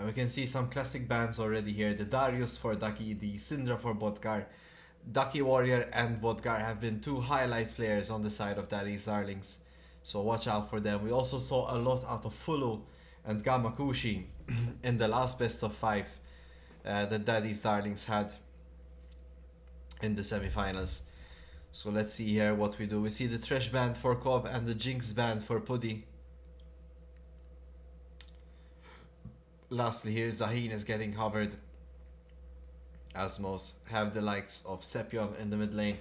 We can see some classic bands already here. The Darius for Ducky, the Syndra for Bodgar. Ducky Warrior and Bodgar have been two highlight players on the side of Daddy's Darlings, so watch out for them. We also saw a lot out of Fulu and Gamakushi in the last best of 5 that Daddy's Darlings had in the semifinals. So let's see here what we do. We see the Trash band for Cobb and the Jinx band for Puddy. Lastly here, Zaheen is getting covered. Azmows have the likes of Sepion in the mid lane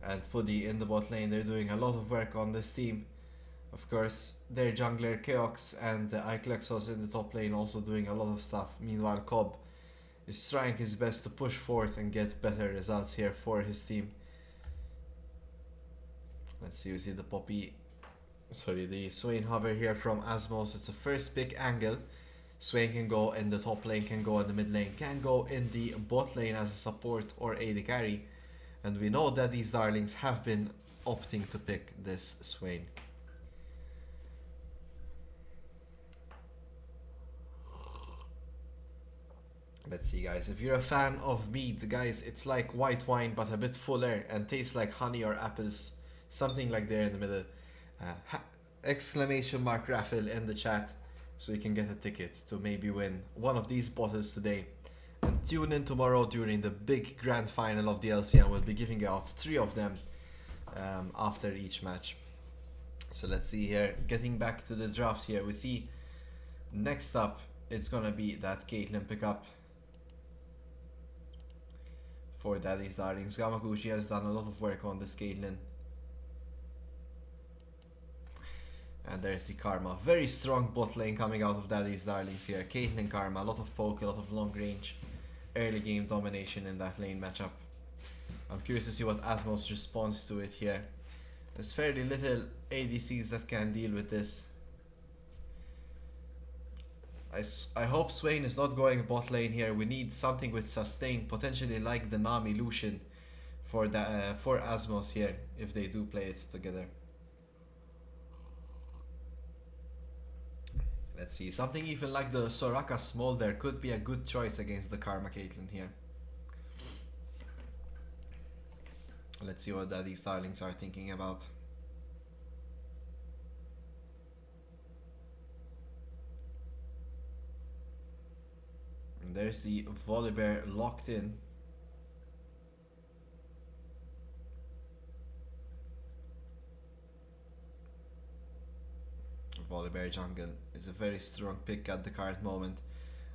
and Puddy in the bot lane. They're doing a lot of work on this team. Of course, their jungler Keox and Iklexos in the top lane also doing a lot of stuff. Meanwhile, Cobb is trying his best to push forth and get better results here for his team. Let's see, we see the Swain hover here from Azmows. It's a first pick angle. Swain can go in the top lane, can go in the mid lane, can go in the bot lane as a support or AD carry. And we know that these darlings have been opting to pick this Swain. Let's see, guys, if you're a fan of mead, guys, it's like white wine but a bit fuller and tastes like honey or apples, something like there in the middle. Exclamation mark raffle in the chat so you can get a ticket to maybe win one of these bottles today. And tune in tomorrow during the big grand final of the LCM. We'll be giving out 3 of them after each match. So let's see here, getting back to the draft here, we see next up it's gonna be that Caitlyn pickup for Daddy's Darlings. Gamakushi has done a lot of work on this Caitlyn. And there's the Karma. Very strong bot lane coming out of Daddy's Darlings here. Caitlyn Karma, a lot of poke, a lot of long range, early game domination in that lane matchup. I'm curious to see what Azmows responds to it here. There's fairly little ADCs that can deal with this. I hope Swain is not going bot lane here. We need something with sustain, potentially like the Nami Lucian for Azmows here, if they do play it together. Let's see, something even like the Soraka Smolder could be a good choice against the Karma Caitlyn here. Let's see what Daddy's Darlings are thinking about. And there's the Volibear locked in. Volibear jungle is a very strong pick at the current moment.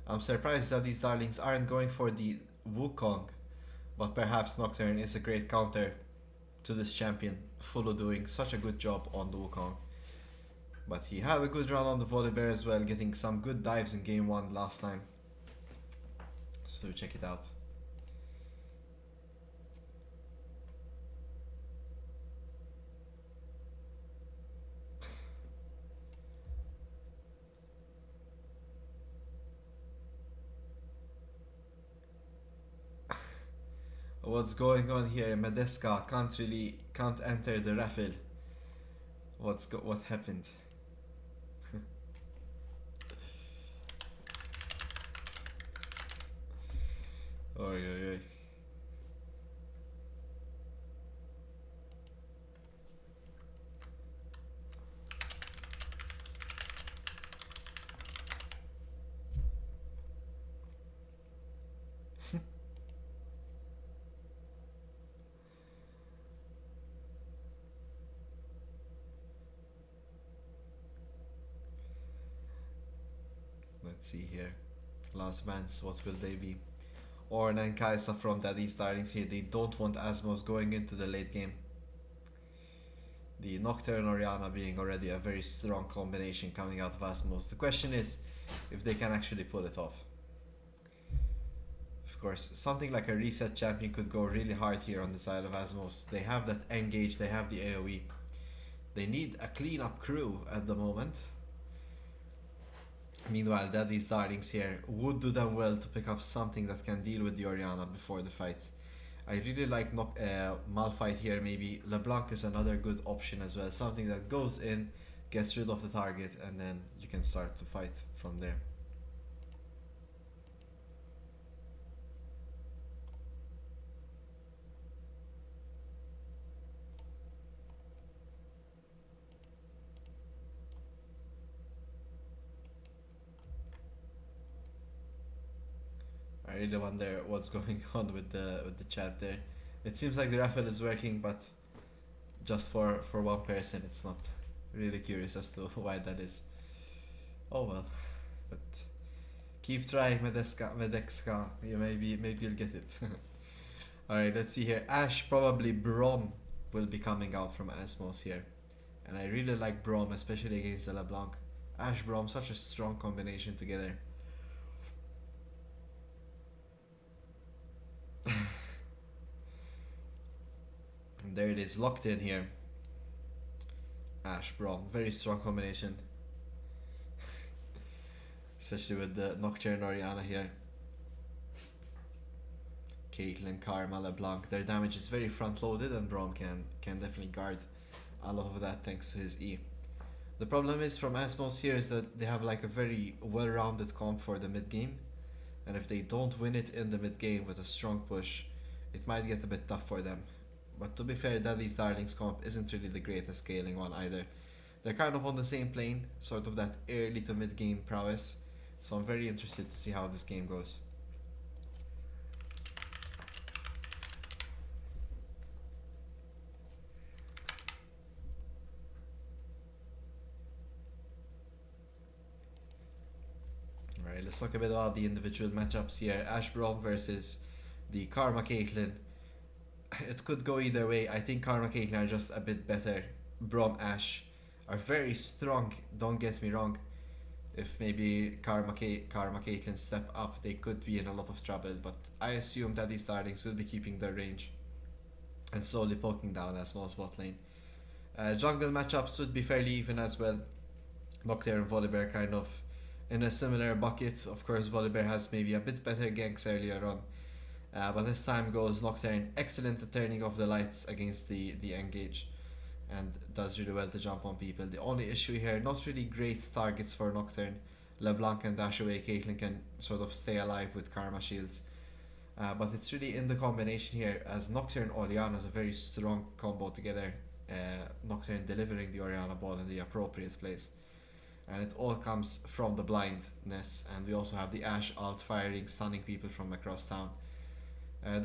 I'm surprised that these darlings aren't going for the Wukong, but perhaps Nocturne is a great counter to this champion. Fulu doing such a good job on the Wukong. But he had a good run on the Volibear as well, getting some good dives in game 1 last time. So check it out. What's going on here? Medeska can't enter the raffle. What happened? Oy oy oy. Let's see here. Last bands, what will they be? Ornn and Kaisa from Daddy's Darlings here. They don't want Azmows going into the late game. The Nocturne Orianna being already a very strong combination coming out of Azmows. The question is if they can actually pull it off. Of course, something like a reset champion could go really hard here on the side of Azmows. They have that engage, they have the AoE. They need a clean-up crew at the moment. Meanwhile, Daddy's Darlings here would do them well to pick up something that can deal with the Orianna before the fights. I really like Malphite here. Maybe LeBlanc is another good option as well. Something that goes in, gets rid of the target, and then you can start to fight from there. I really wonder what's going on with the chat there. It seems like the raffle is working, but just for one person. It's not. Really curious as to why that is. Oh well, but keep trying, Medeska. You maybe you'll get it. All right, let's see here. Ash, probably Brom will be coming out from Azmows here, and I really like Brom, especially against the LeBlanc. Ash Brom, such a strong combination together. And there it is, locked in here. Ash Brom, very strong combination. Especially with the Nocturne Oriana here. Caitlyn, Karma, LeBlanc, their damage is very front loaded, and Brom can definitely guard a lot of that thanks to his E. The problem is from Azmows here is that they have like a very well-rounded comp for the mid game, and if they don't win it in the mid game with a strong push, it might get a bit tough for them. But to be fair, Daddy's Darlings comp isn't really the greatest scaling one either. They're kind of on the same plane, sort of that early to mid game prowess, so I'm very interested to see how this game goes. Alright, let's talk a bit about the individual matchups here. Ash Brom versus the Karma Caitlyn. It could go either way. I think Karma Caitlyn are just a bit better. Brom Ash are very strong, don't get me wrong. If maybe Karma Caitlyn step up, they could be in a lot of trouble, but I assume that these Darlings will be keeping their range and slowly poking down Azmows bot lane. Jungle matchups should be fairly even as well. Nocturne and Volibear kind of in a similar bucket. Of course, Volibear has maybe a bit better ganks earlier on, but as time goes, Nocturne excellent at turning off the lights against the engage, and does really well to jump on people. The only issue here, not really great targets for Nocturne. LeBlanc can dash away, Caitlyn can sort of stay alive with Karma shields. But it's really in the combination here, as Nocturne Oriana is a very strong combo together. Nocturne delivering the Oriana ball in the appropriate place. And it all comes from the blindness, and we also have the Ash alt firing, stunning people from across town.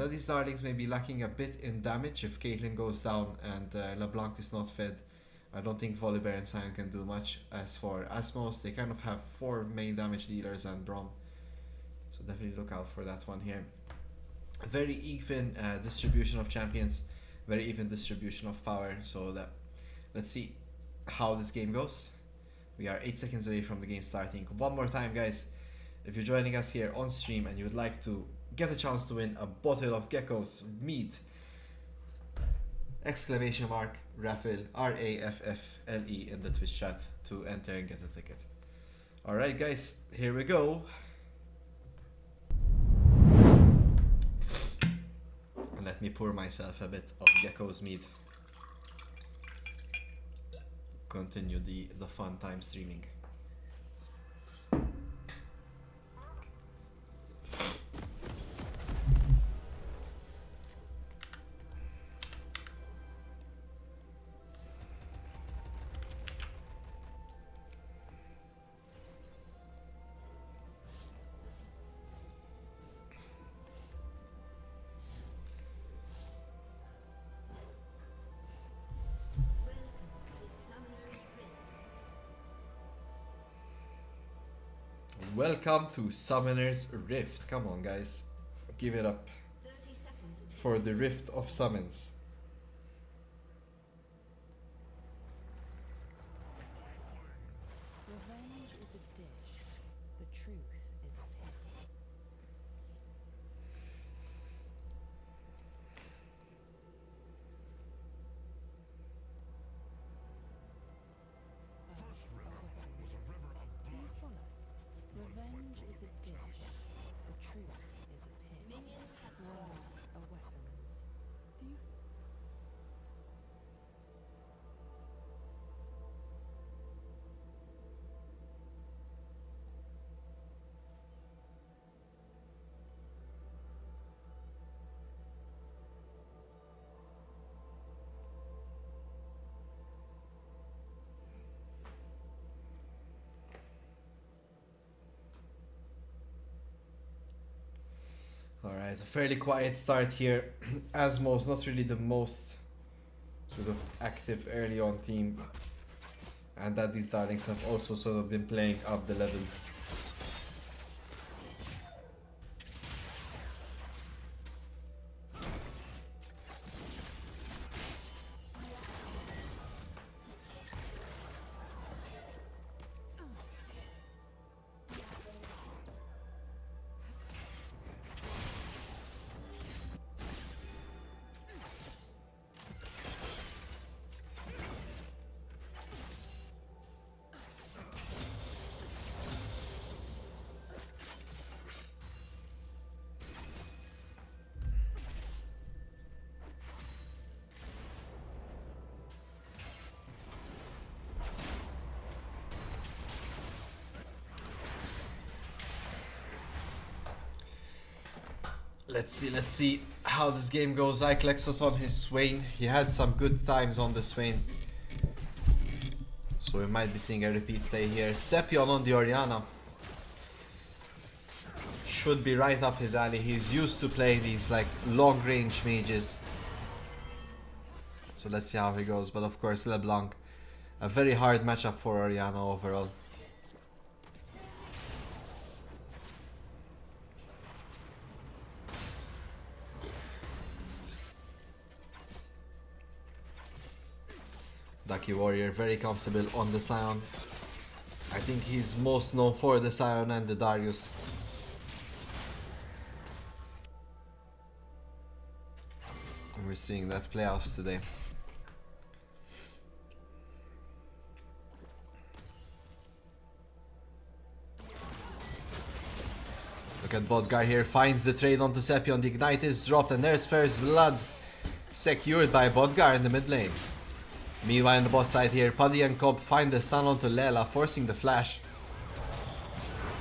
These Darlings may be lacking a bit in damage if Caitlyn goes down and LeBlanc is not fed. I don't think Volibear and Sion can do much. As for Azmows, they kind of have 4 main damage dealers and Brom, so definitely look out for that one here. Very even distribution of champions, very even distribution of power, so that let's see how this game goes. We are 8 seconds away from the game starting. One more time, guys, if you're joining us here on stream and you would like to get a chance to win a bottle of Gecko's mead, exclamation mark raffle RAFFLE in the Twitch chat to enter and get a ticket. Alright guys, here we go. Let me pour myself a bit of Gecko's mead. Continue the fun time streaming. Welcome to Summoner's Rift. Come on, guys. Give it up for the Rift of Summons. Revenge is a dish. The truth is a pit. Revenge is a dish. The truth is a pit. Minions are weapons. Do you It's a fairly quiet start here. Azmows not really the most sort of active early on team, and that these darlings have also sort of been playing up the levels. Let's see how this game goes. Iklexos on his Swain. He had some good times on the Swain, so we might be seeing a repeat play here. Sepion on the Oriana. Should be right up his alley. He's used to playing these like long range mages. So let's see how he goes. But of course LeBlanc, a very hard matchup for Oriana overall. Ducky Warrior very comfortable on the Scion. I think he's most known for the Scion and the Darius. And we're seeing that play out today. Look at Bodgar here, finds the trade onto Sepion, the Ignite is dropped and there's first blood secured by Bodgar in the mid lane. Meanwhile, on the bot side here, Puddy and Cobb find the stun onto Lela, forcing the flash.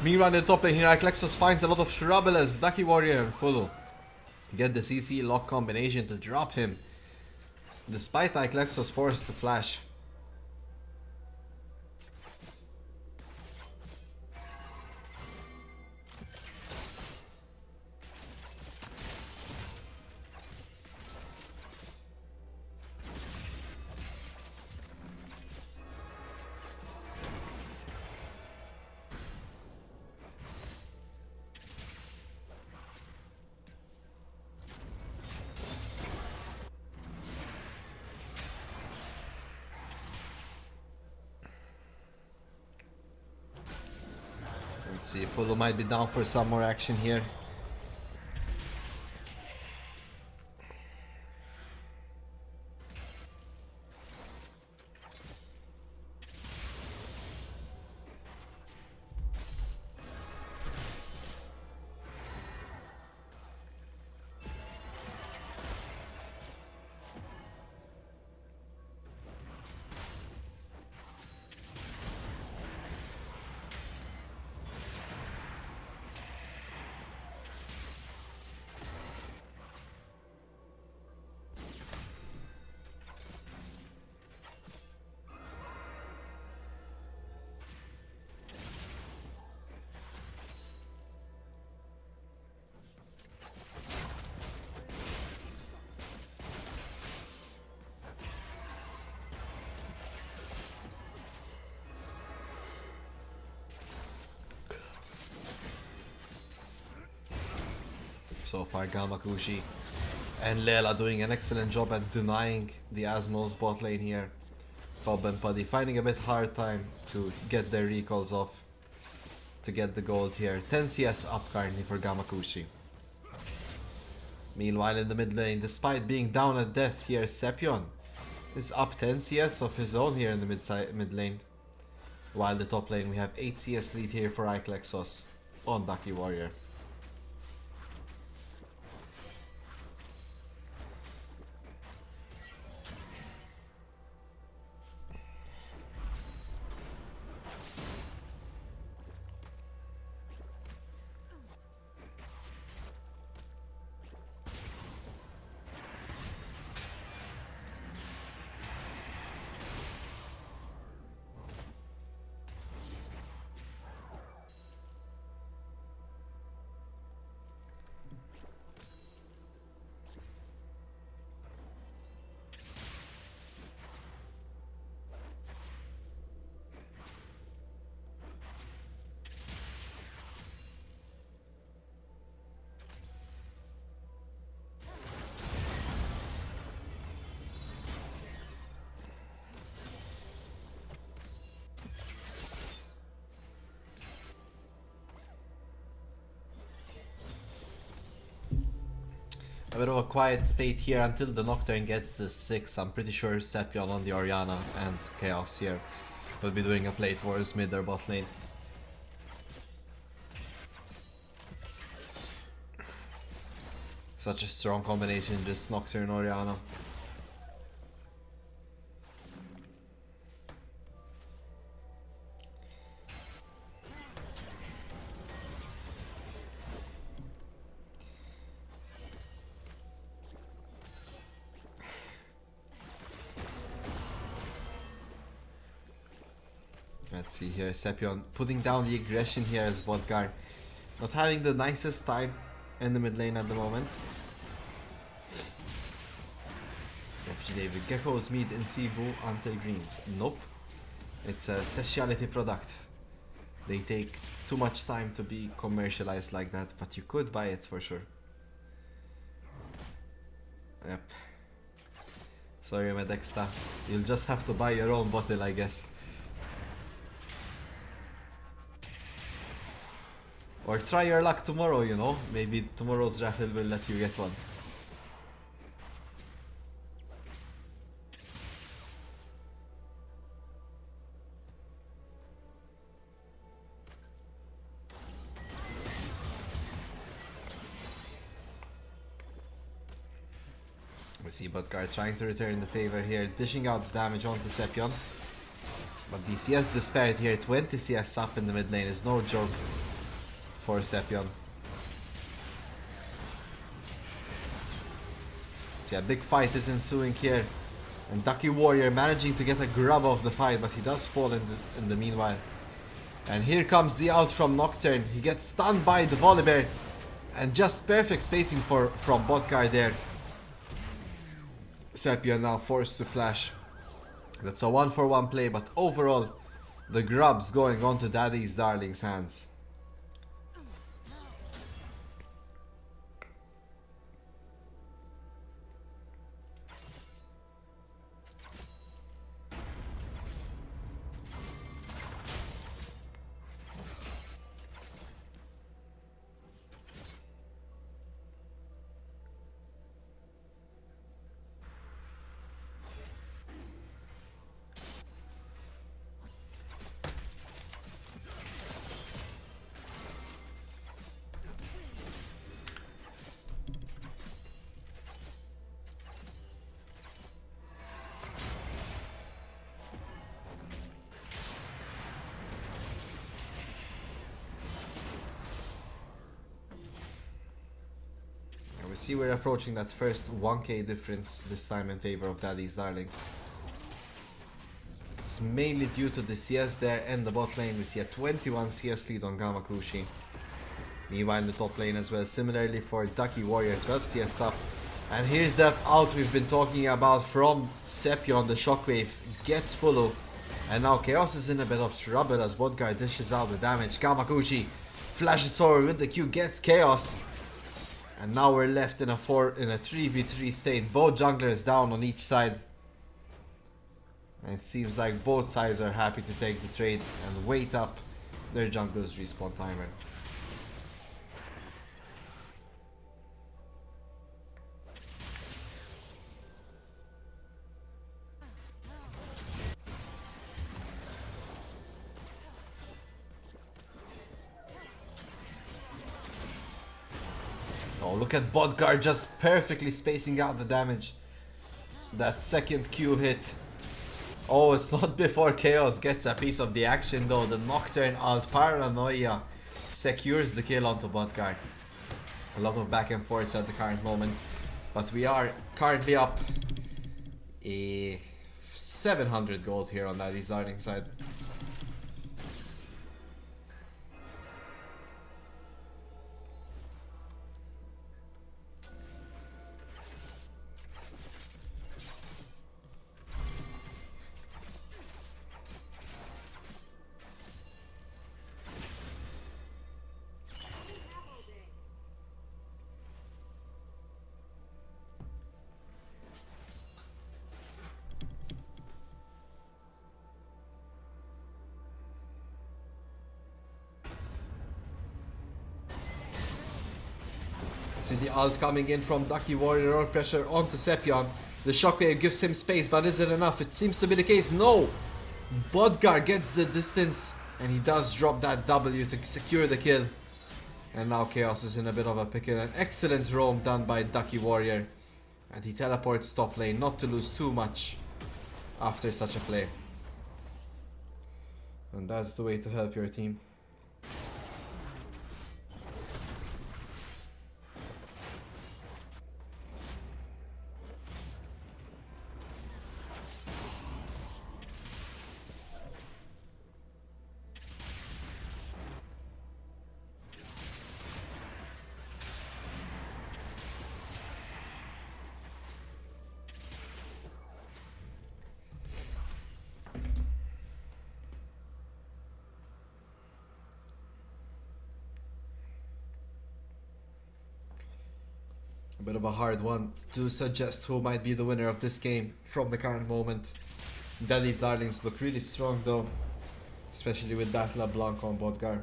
Meanwhile, in the top lane here, Iklexos finds a lot of trouble as Ducky Warrior and Fulu get the CC lock combination to drop him, despite Iklexos forced to flash. Let's see, Fulu might be down for some more action here. So far, Gamakushi and Lela doing an excellent job at denying the Azmows bot lane here. Bob and Puddy finding a bit hard time to get their recalls off to get the gold here. 10 CS up currently for Gamakushi. Meanwhile, in the mid lane, despite being down at death here, Sepion is up 10 CS of his own here in the mid lane. While the top lane, we have 8 CS lead here for Iklexos on Ducky Warrior. A bit of a quiet state here until the Nocturne gets the 6. I'm pretty sure Sepion on the Orianna and Chaos here will be doing a play towards mid or bot lane. Such a strong combination, just Nocturne Orianna. Let's see here, Sepion putting down the aggression here as Bodgar. Not having the nicest time in the mid lane at the moment. FG David, Gecko's mid in Cebu until greens. Nope. It's a specialty product. They take too much time to be commercialized like that, but you could buy it for sure. Yep. Sorry, Medexta. You'll just have to buy your own bottle, I guess. Or try your luck tomorrow, you know? Maybe tomorrow's raffle will let you get one. We see Bodgar trying to return the favor here, dishing out the damage onto Sepion. But the CS disparity here, 20 CS up in the mid lane is no joke for Sepion. So yeah, big fight is ensuing here. And Ducky Warrior managing to get a grab of the fight, but he does fall in the meanwhile. And here comes the ult from Nocturne. He gets stunned by the Volibear. And just perfect spacing from Bodgar there. Sepion now forced to flash. That's a 1-for-1 play, but overall, the grub's going on to Daddy's Darling's hands. See, we're approaching that first 1k difference this time in favor of Daddy's Darlings. It's mainly due to the CS there and the bot lane. We see a 21 CS lead on Gamakushi. Meanwhile in the top lane as well, similarly for Ducky Warrior, 12 CS up. And here's that ult we've been talking about from Sepion, the Shockwave gets follow. And now Chaos is in a bit of trouble as Bodgar dishes out the damage. Gamakushi flashes forward with the Q, gets Chaos. And now we're left in a 3v3 state. Both junglers down on each side. And it seems like both sides are happy to take the trade and wait up their jungler's respawn timer. Oh, look at Bodgar just perfectly spacing out the damage. That second Q hit. Oh, it's not before Chaos gets a piece of the action though. The Nocturne ult Paranoia secures the kill onto Bodgar. A lot of back and forth at the current moment. But we are currently up a 700 gold here on Daddy's Darling side. See the ult coming in from Ducky Warrior, all pressure onto Sepion. The shockwave gives him space, but is it enough? It seems to be the case. No! Bodgar gets the distance, and he does drop that W to secure the kill. And now Chaos is in a bit of a pickle. An excellent roam done by Ducky Warrior. And he teleports top lane, not to lose too much after such a play. And that's the way to help your team. A bit of a hard one to suggest who might be the winner of this game from the current moment. Delhi's Darlings look really strong though, especially with that LeBlanc on Bodgar.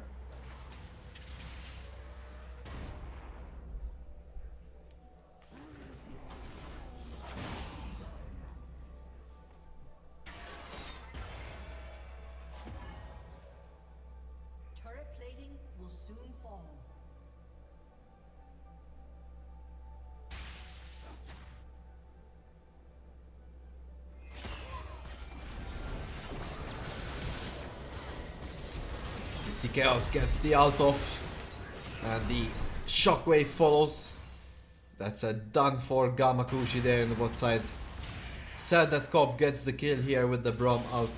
Turret plating will soon fall. You see Chaos gets the ult off, and the shockwave follows. That's a done for Gamakushi there in the bot side. Sad that Cobb gets the kill here with the Braum out,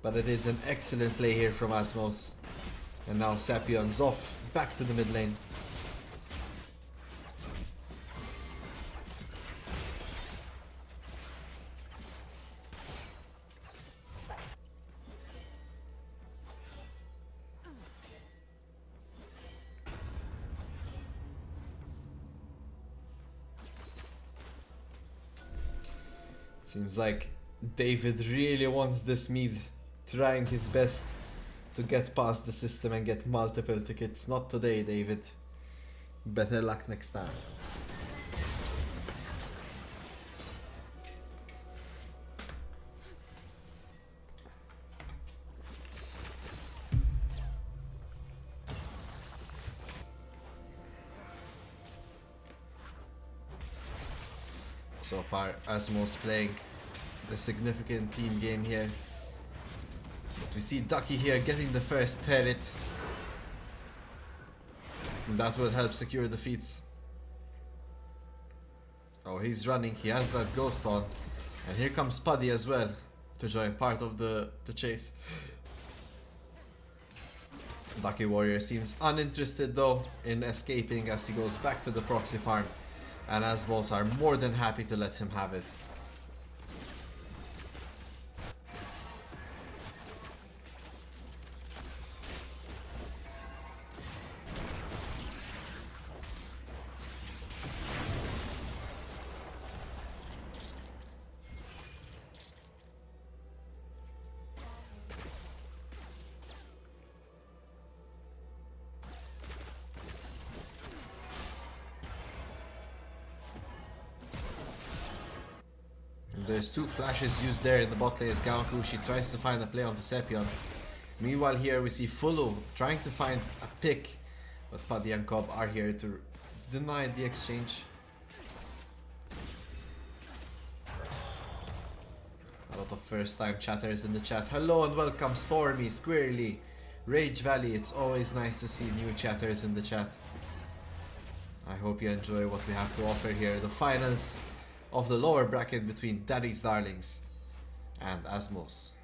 but it is an excellent play here from Azmows. And now Sapion's off, back to the mid lane. Seems like David really wants this mid, trying his best to get past the system and get multiple tickets. Not today, David. Better luck next time. So far, Azmows playing the significant team game here. But we see Ducky here getting the first turret. And that will help secure defeats. Oh, he's running. He has that ghost on. And here comes Puddy as well to join part of the chase. Ducky Warrior seems uninterested though in escaping as he goes back to the proxy farm. And Azmows are more than happy to let him have it. There's two flashes used there in the bot lane as Gamakushi tries to find a play onto Sepion. Meanwhile here we see Fulu trying to find a pick, but Paddy and Cobb are here to deny the exchange. A lot of first time chatters in the chat. Hello and welcome Stormy, Squirrely, Rage Valley. It's always nice to see new chatters in the chat. I hope you enjoy what we have to offer here. The finals of the lower bracket between Daddy's Darlings and Azmows.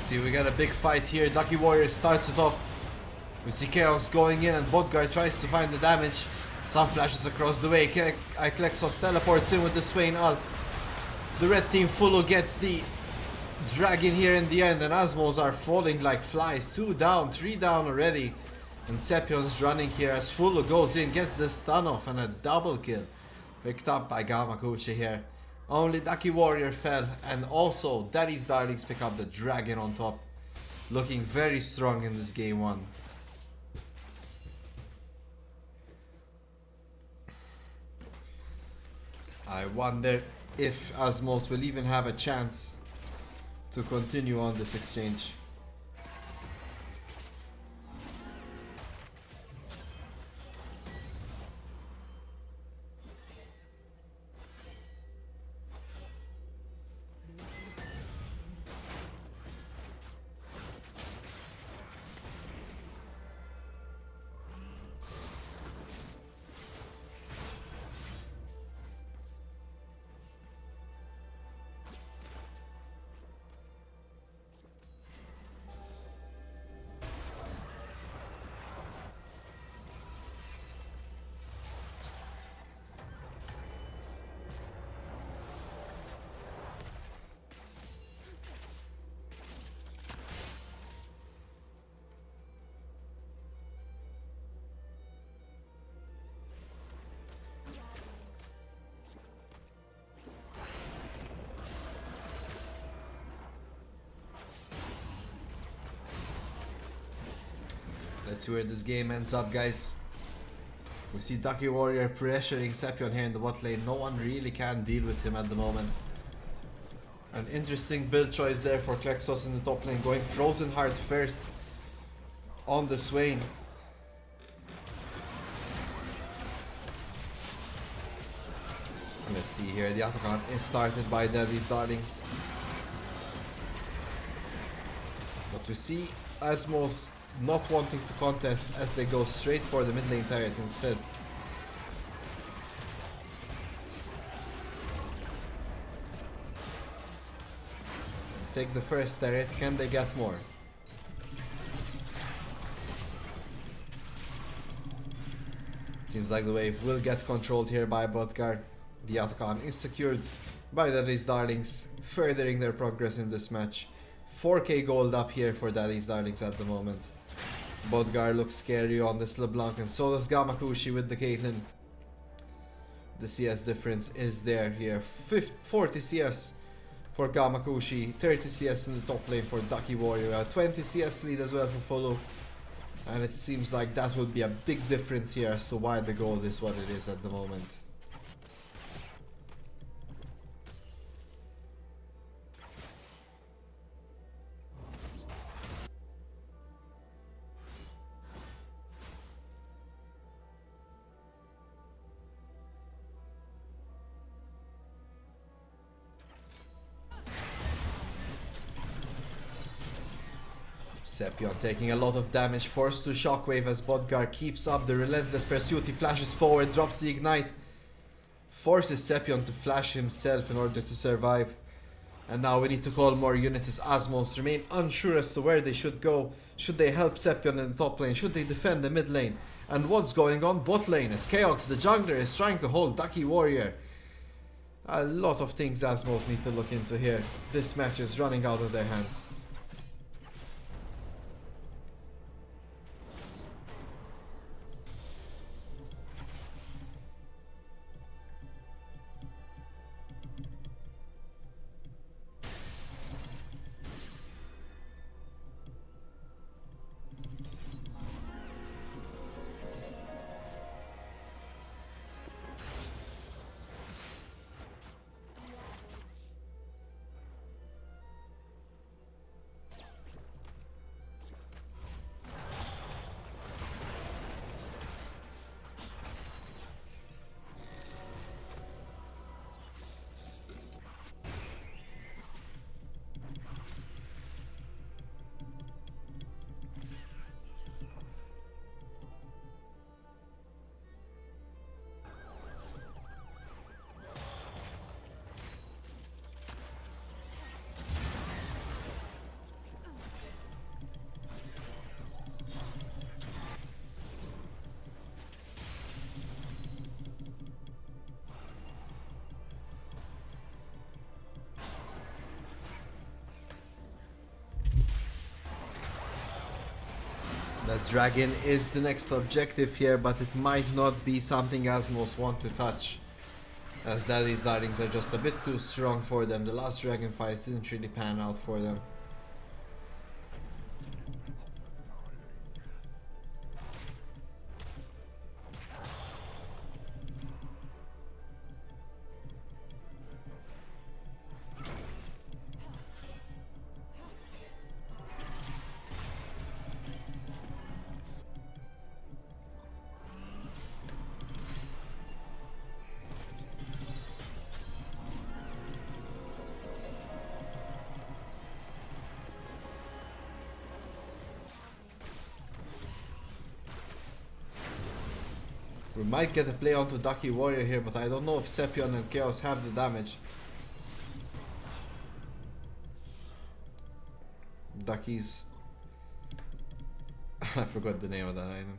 See, we got a big fight here. Ducky Warrior starts it off. We see Chaos going in and Bodgar tries to find the damage. Sun flashes across the way. Klexos teleports in with the Swain ult. The red team Fullo gets the dragon here in the end, and Azmows are falling like flies. 2 down, 3 down already. And Sepion's running here as Fullo goes in, gets the stun off, and a double kill. Picked up by Gamakuchi here. Only Ducky Warrior fell, and also Daddy's Darlings pick up the dragon on top. Looking very strong in this game 1. I wonder if Azmows will even have a chance to continue on this exchange. Let's see where this game ends up, guys. We see Ducky Warrior pressuring Sepion here in the bot lane. No one really can deal with him at the moment. An interesting build choice there for Klexos in the top lane, going Frozen Heart first on the Swain. Let's see here, the Atakan is started by Daddy's Darlings. But we see Azmows not wanting to contest as they go straight for the mid lane turret instead. Take the first turret, can they get more? Seems like the wave will get controlled here by Bodgar. The Atakan is secured by Daddy's Darlings, furthering their progress in this match. 4k gold up here for Daddy's Darlings at the moment. Bodgar looks scary on this LeBlanc, and so does Gamakushi with the Caitlyn. The CS difference is there here. 40 CS for Gamakushi, 30 CS in the top lane for Ducky Warrior, 20 CS lead as well for Follow. And it seems like that would be a big difference here as to why the gold is what it is at the moment. Sepion taking a lot of damage, forced to shockwave as Bodgar keeps up the relentless pursuit. He flashes forward, drops the ignite, forces Sepion to flash himself in order to survive. And now we need to call more units as Azmows remain unsure as to where they should go. Should they help Sepion in the top lane? Should they defend the mid lane? And what's going on bot lane as Chaos, the jungler, is trying to hold Ducky Warrior. A lot of things Azmows need to look into here. This match is running out of their hands. The dragon is the next objective here, but it might not be something Azmows want to touch, as Daddy's Darlings are just a bit too strong for them. The last dragon fights didn't really pan out for them. We might get a play onto Ducky Warrior here, but I don't know if Sepion and Chaos have the damage. Ducky's... I forgot the name of that item.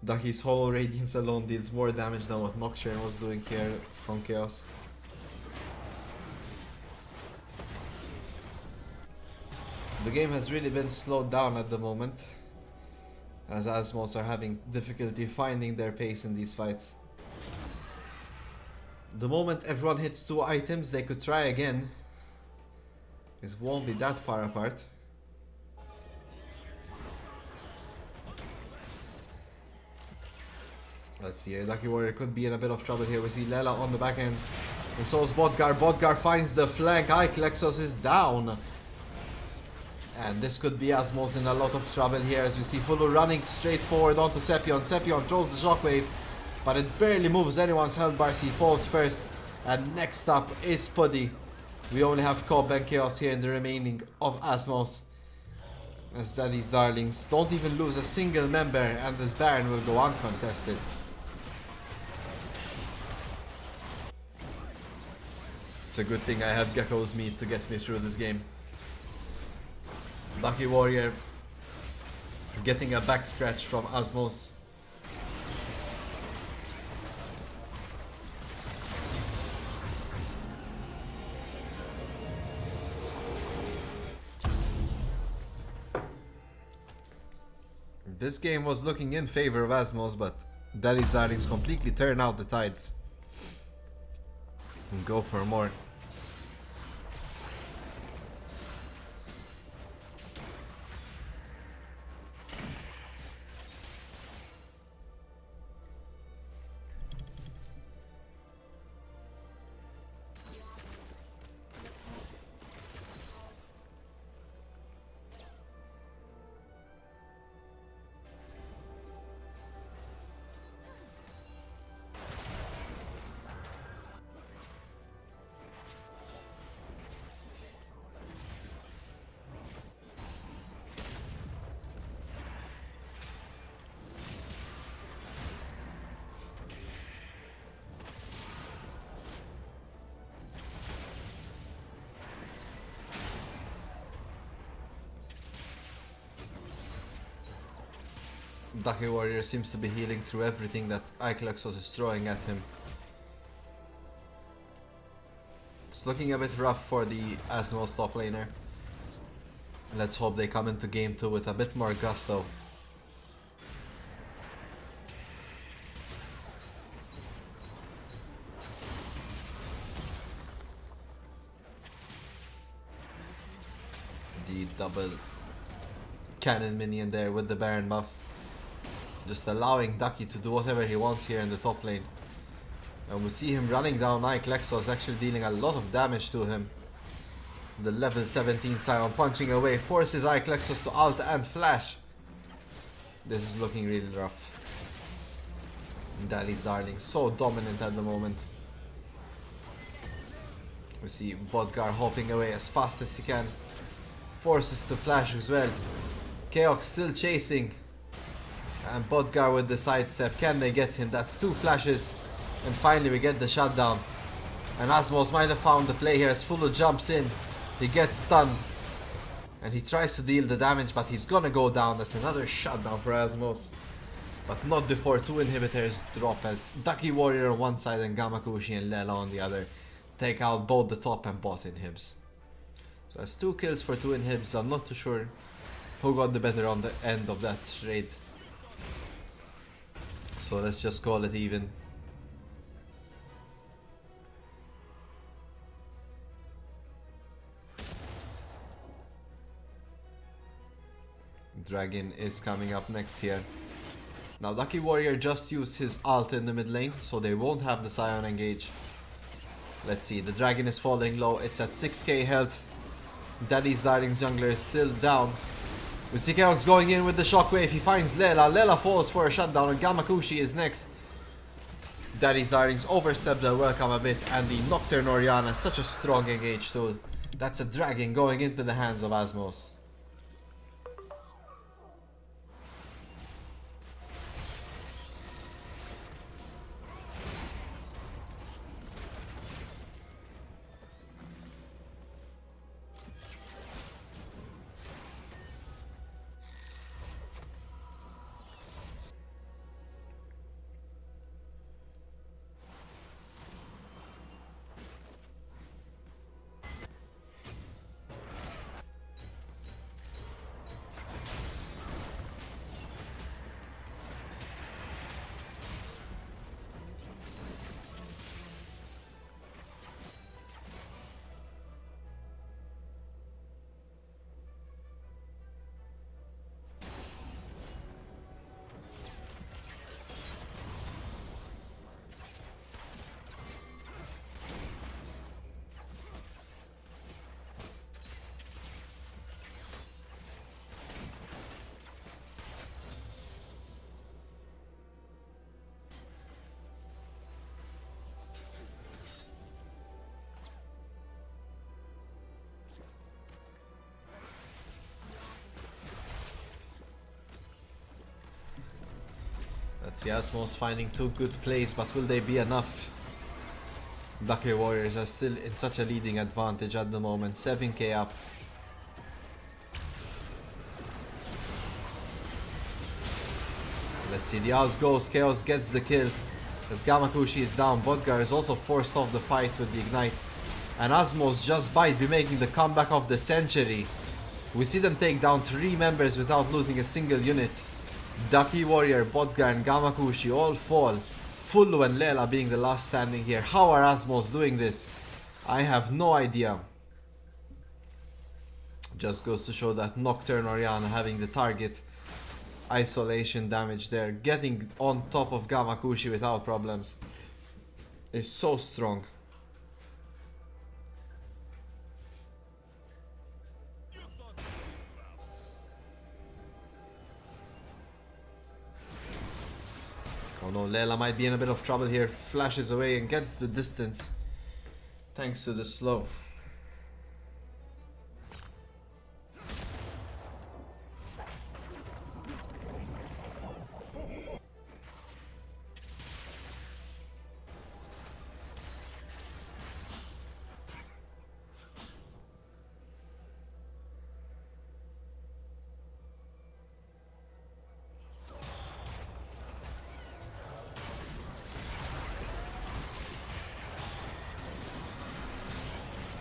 Ducky's Hollow Radiance alone deals more damage than what Nocturne was doing here from Chaos. The game has really been slowed down at the moment, as Azmows are having difficulty finding their pace in these fights. The moment everyone hits 2 items, they could try again. It won't be that far apart. Let's see here, Lucky Warrior could be in a bit of trouble here. We see Lela on the back end, and so is Bodgar. Bodgar finds the flank. Iklexos is down. And this could be Azmows in a lot of trouble here, as we see Fulu running straight forward onto Sepion. Sepion throws the shockwave, but it barely moves anyone's health bars. He falls first. And next up is Puddy. We only have Cobb and Chaos here in the remaining of Azmows, as Daddy's Darlings don't even lose a single member, and this Baron will go uncontested. It's a good thing I have Gecko's meat to get me through this game. Lucky Warrior getting a back scratch from Azmows. This game was looking in favor of Azmows, but Daddy's Darlings completely turn out the tides and go for more. Ducky Warrior seems to be healing through everything that Iklexos is throwing at him. It's looking a bit rough for the Azmows top laner. Let's hope they come into game 2 with a bit more gusto. The double cannon minion there with the Baron buff, just allowing Ducky to do whatever he wants here in the top lane. And we see him running down Iklexos, actually dealing a lot of damage to him. The level 17 Scion punching away forces Iklexos to ult and flash. This is looking really rough. Daddy's Darling so dominant at the moment. We see Bodgar hopping away as fast as he can. Forces to flash as well. Keok still chasing. And Bodgar with the sidestep. Can they get him? That's 2 flashes. And finally we get the shutdown. And Azmows might have found the play here as Fulu jumps in. He gets stunned. And he tries to deal the damage, but he's gonna go down. That's another shutdown for Azmows. But not before 2 inhibitors drop, as Ducky Warrior on one side and Gamakushi and Lela on the other take out both the top and bot inhibs. So that's 2 kills for 2 inhibs. I'm not too sure who got the better on the end of that raid. So let's just call it even. Dragon is coming up next here. Now Lucky Warrior just used his ult in the mid lane, so they won't have the Scion engage. Let's see, the dragon is falling low, it's at 6k health. Daddy's Darling's jungler is still down. We see Keox going in with the shockwave, he finds Lela. Lela falls for a shutdown and Gamakushi is next. Daddy's Darlings overstepped their welcome a bit, and the Nocturne Orianna, such a strong engage tool. That's a dragon going into the hands of Azmows. Let's see, Azmows finding two good plays, but will they be enough? Lucky Warriors are still in such a leading advantage at the moment, 7k up. Let's see, the ult goes, Chaos gets the kill. As Gamakushi is down, Bodgar is also forced off the fight with the ignite. And Azmows just might be making the comeback of the century. We see them take down 3 members without losing a single unit. Ducky Warrior, Bodgar and Gamakushi all fall. Fullu and Lela being the last standing here. How are Azmows doing this? I have no idea. Just goes to show that Nocturne Orianna having the target isolation damage there. Getting on top of Gamakushi without problems is so strong. Oh no, Lela might be in a bit of trouble here. Flashes away and gets the distance thanks to the slow.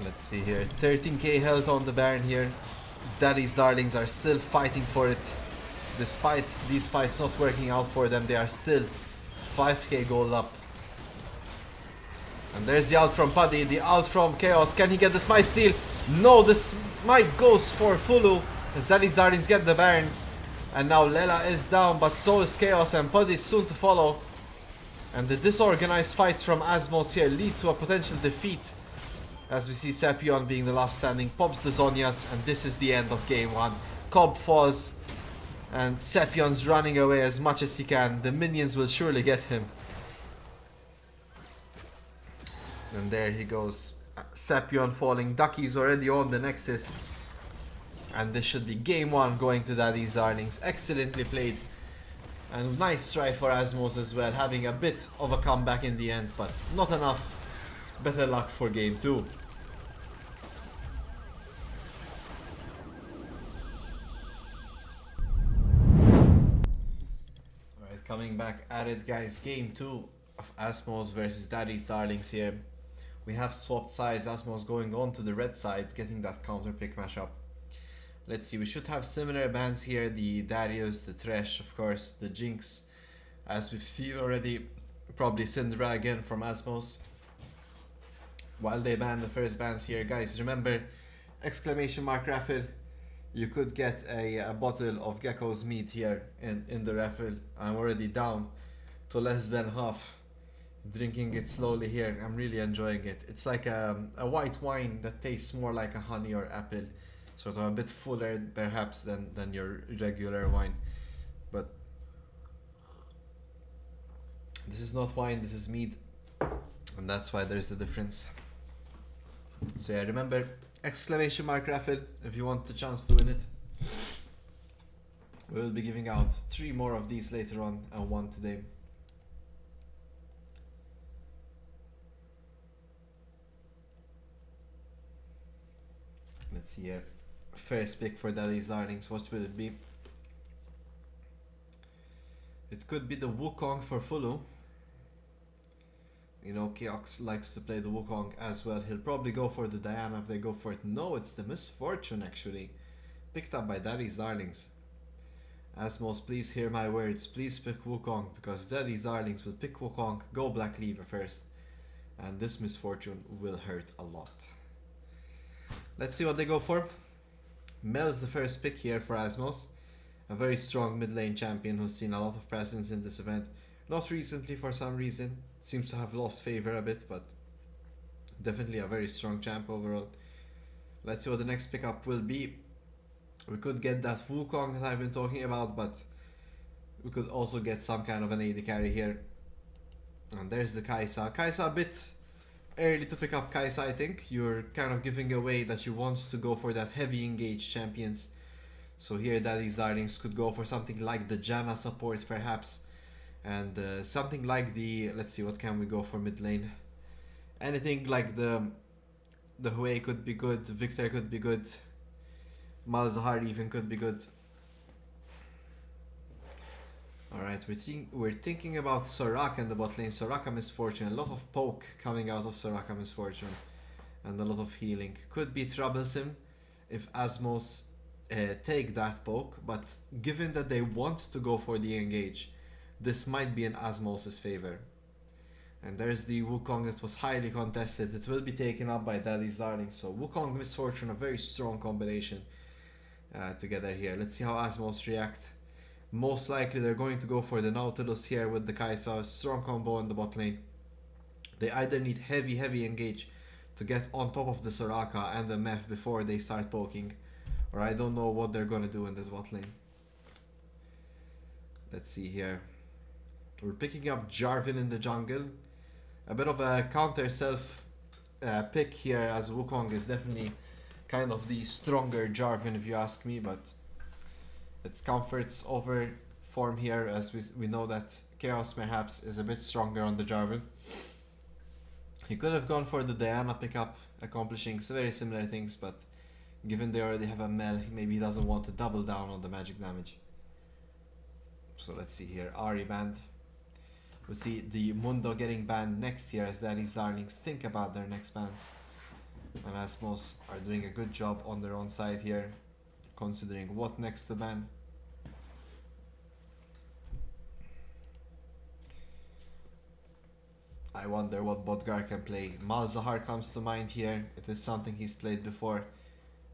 Let's see here, 13k health on the Baron here. Daddy's Darlings are still fighting for it. Despite these fights not working out for them, they are still 5k gold up. And there's the ult from Puddy, the ult from Chaos. Can he get the smite steal? No, the smite goes for Fullu. As Daddy's Darlings get the Baron. And now Lela is down, but so is Chaos, and Puddy is soon to follow. And the disorganized fights from Azmows here lead to a potential defeat. As we see Sepion being the last standing, pops the Zhonya's, and this is the end of game 1. Cobb falls, and Sepion's running away as much as he can. The minions will surely get him. And there he goes. Sepion falling, Ducky's already on the Nexus. And this should be game 1 going to Daddy's Darlings. Excellently played. And nice try for Azmows as well, having a bit of a comeback in the end, but not enough. Better luck for game 2. Alright, coming back at it, guys. Game 2 of Azmows versus Daddy's Darlings here. We have swapped sides. Azmows going on to the red side, getting that counter pick mashup. Let's see, we should have similar bans here. The Darius, the Thresh, of course, the Jinx, as we've seen already. Probably Syndra again from Azmows. While they ban the first bans here, guys, remember, exclamation mark raffle. You could get a bottle of Gecko's meat here in the raffle. I'm already down to less than half. Drinking it slowly here. I'm really enjoying it. It's like a white wine that tastes more like a honey or apple. Sort of a bit fuller perhaps than your regular wine. But this is not wine, this is mead. And that's why there's the difference. So yeah, remember, exclamation mark raffle if you want the chance to win it. We'll be giving out 3 more of these later on and 1 today. Let's see here. First pick for Daddy's Darlings, what will it be? It could be the Wukong for Fulu. You know, Keox likes to play the Wukong as well. He'll probably go for the Diana if they go for it. No, it's the Misfortune actually. Picked up by Daddy's Darlings. Azmows, please hear my words. Please pick Wukong because Daddy's Darlings will pick Wukong, go Black Cleaver first. And this Misfortune will hurt a lot. Let's see what they go for. Mel's the first pick here for Azmows. A very strong mid lane champion who's seen a lot of presence in this event. Not recently for some reason. Seems to have lost favor a bit, but definitely a very strong champ overall. Let's see what the next pickup will be. We could get that Wukong that I've been talking about, but we could also get some kind of an AD carry here. And there's the Kai'Sa. Kai'Sa a bit early to pick up Kai'Sa, I think. You're kind of giving away that you want to go for that heavy engaged champions. So here Daddy's Darlings could go for something like the Janna support perhaps. And something like the, let's see, what can we go for mid lane? Anything like the Hui could be good, Victor could be good, Malzahar even could be good. Alright, we're thinking about Soraka in the bot lane. Soraka Misfortune, a lot of poke coming out of Soraka Misfortune. And a lot of healing. Could be troublesome if Azmows take that poke, but given that they want to go for the engage, this might be in Azmows' favor. And there's the Wukong that was highly contested. It will be taken up by Daddy's Darling. So Wukong Misfortune, a very strong combination together here. Let's see how Azmows react. Most likely they're going to go for the Nautilus here with the Kai'Sa. Strong combo in the bot lane. They either need heavy engage to get on top of the Soraka and the Meph before they start poking, or I don't know what they're gonna do in this bot lane. Let's see here. We're picking up Jarvan in the jungle. A bit of a counter self pick here, as Wukong is definitely kind of the stronger Jarvan if you ask me, but it's comforts over form here, as we know that Chaos perhaps is a bit stronger on the Jarvan. He could have gone for the Diana pickup, accomplishing very similar things, but given they already have a Mel, maybe he doesn't want to double down on the magic damage. So let's see here, Ahri banned. We see the Mundo getting banned next year as Daddy's Darlings think about their next bans. And Azmows are doing a good job on their own side here, considering what next to ban. I wonder what Bodgar can play. Malzahar comes to mind here. It is something he's played before.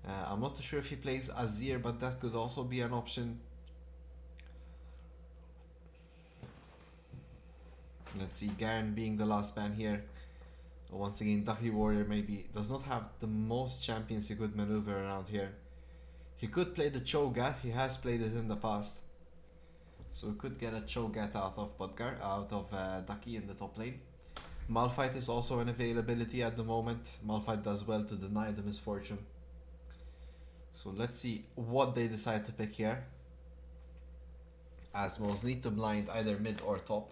I'm not too sure if he plays Azir, but that could also be an option. Let's see, Garen being the last ban here. Once again, Ducky Warrior maybe does not have the most champions he could maneuver around here. He could play the Cho'Gath, he has played it in the past. So we could get a Cho'Gath out of Bodgar, out of Ducky in the top lane. Malphite is also an availability at the moment. Malphite does well to deny the Misfortune. So let's see what they decide to pick here. Azmows need to blind either mid or top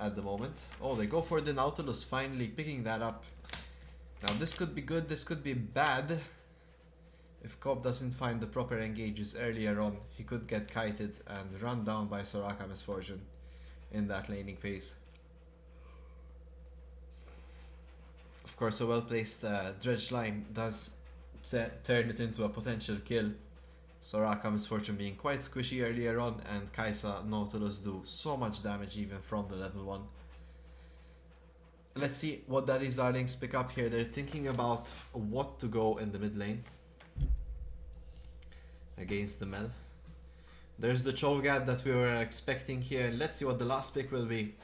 at the moment. Oh, they go for the Nautilus, finally picking that up. Now this could be good, this could be bad. If Cobb doesn't find the proper engages earlier on, he could get kited and run down by Soraka Misfortune in that laning phase. Of course, a well-placed dredge line does turn it into a potential kill. Soraka Misfortune being quite squishy earlier on, and Kaisa Nautilus do so much damage even from the level 1. Let's see what Daddy's Darlings pick up here. They're thinking about what to go in the mid lane against the Mel. There's the Cho'Gath that we were expecting here. Let's see what the last pick will be.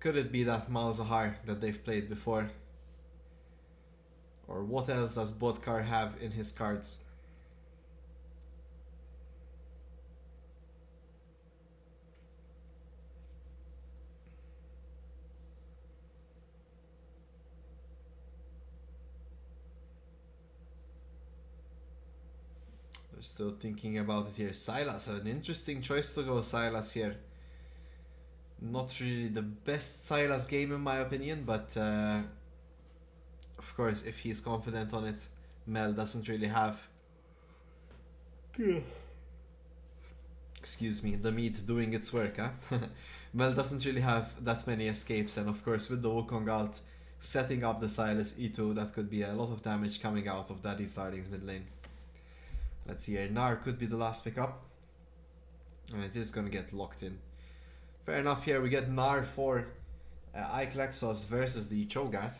Could it be that Malzahar that they've played before? Or what else does Bodkar have in his cards? They're still thinking about it here. Sylas, an interesting choice to go Sylas here. Not really the best Sylas game in my opinion, but of course if he's confident on it, Mel doesn't really have excuse me, the meat doing its work, huh? Mel doesn't really have that many escapes, and of course with the Wukong ult setting up the Sylas E2, that could be a lot of damage coming out of Daddy's Darling's mid lane. Let's see here, Nar could be the last pickup, and it is gonna get locked in. Fair enough, here we get Nar for Iklexos versus the Cho'Gath.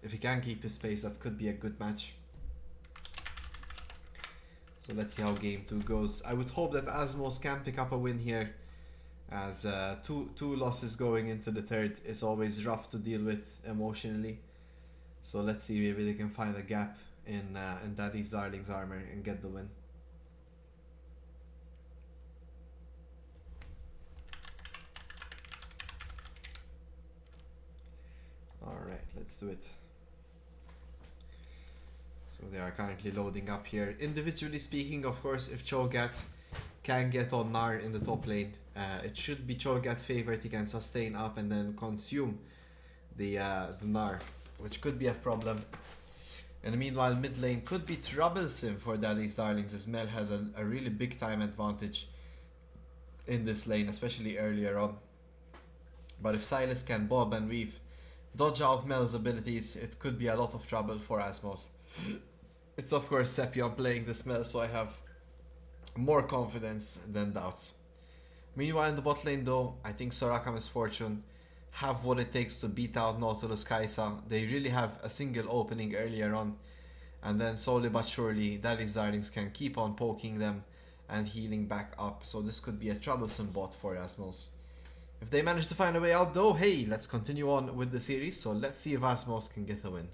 If he can keep his pace, that could be a good match. So let's see how game 2 goes. I would hope that Azmows can pick up a win here, as two losses going into the third is always rough to deal with emotionally. So let's see, maybe they can find a gap in Daddy's Darling's armor and get the win. Alright, let's do it. So they are currently loading up here. Individually speaking, of course, if Cho'Gath can get on Nar in the top lane, it should be Cho'Gath favored. He can sustain up and then consume the Nar, which could be a problem. And meanwhile, mid lane could be troublesome for Daddy's Darlings, as Mel has a really big time advantage in this lane, especially earlier on. But if Sylas can bob and weave, dodge out Mel's abilities, it could be a lot of trouble for Azmows. It's of course Sepion playing this Mel, so I have more confidence than doubts. Meanwhile in the bot lane though, I think Soraka Misfortune have what it takes to beat out Nautilus Kaisa. They really have a single opening earlier on, and then slowly but surely Daddy's Darlings can keep on poking them and healing back up, so this could be a troublesome bot for Azmows. If they manage to find a way out though, hey, let's continue on with the series, so let's see if Azmows can get a win.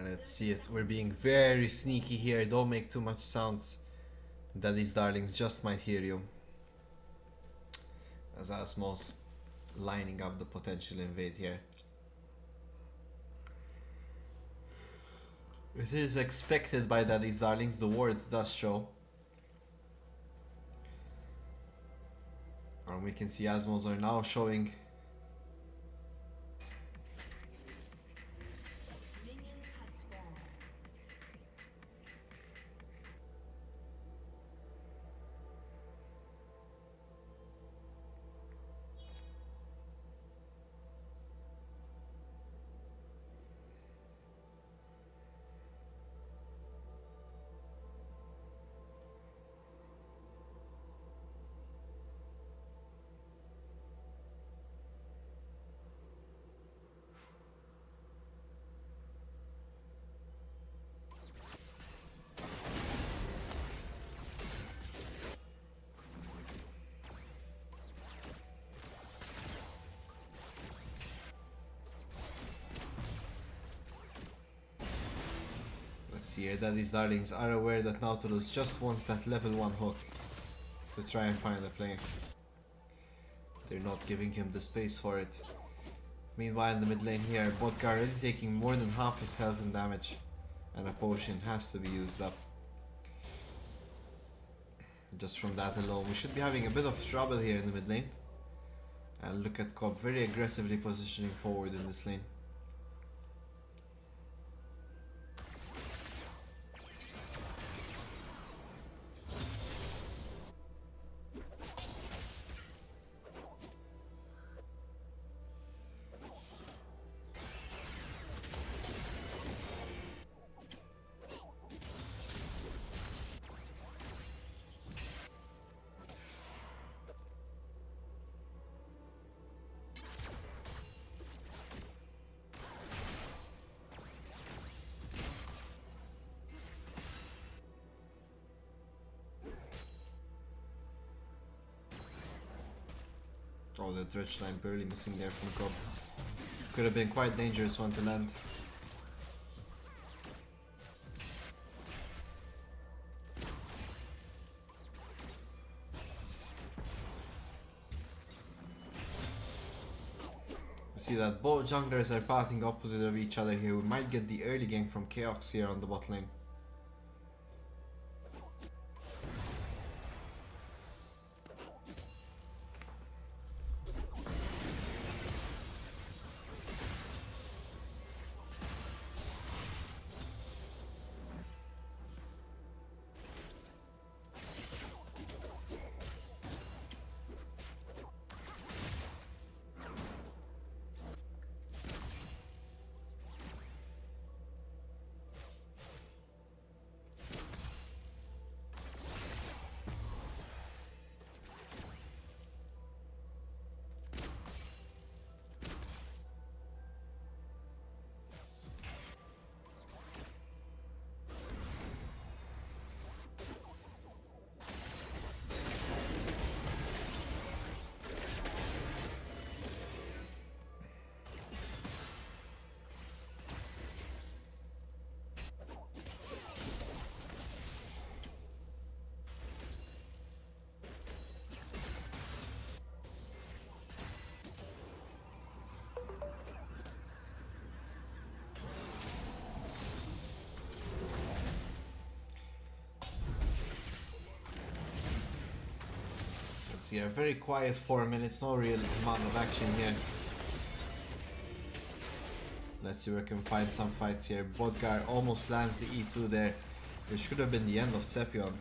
Let's see it. We're being very sneaky here. Don't make too much sounds. Daddy's Darlings just might hear you. As Azmows lining up the potential invade here. It is expected by Daddy's Darlings. The ward does show. And we can see Azmows are now showing. Let's see here, Daddy's Darlings are aware that Nautilus just wants that level 1 hook to try and find a play. They're not giving him the space for it. Meanwhile in the mid lane here, Bodgar already taking more than half his health and damage, and a potion has to be used up. Just from that alone, we should be having a bit of trouble here in the mid lane. And look at Cobb very aggressively positioning forward in this lane. Oh, the dredge line barely missing there from Cobb. Could have been quite dangerous one to land. We see that both junglers are pathing opposite of each other here. We might get the early gank from Chaos here on the bot lane. Yeah, very quiet 4 minutes, no real amount of action here. Let's see where we can find some fights here. Bodgar almost lands the E2 there, which should have been the end of Sepion.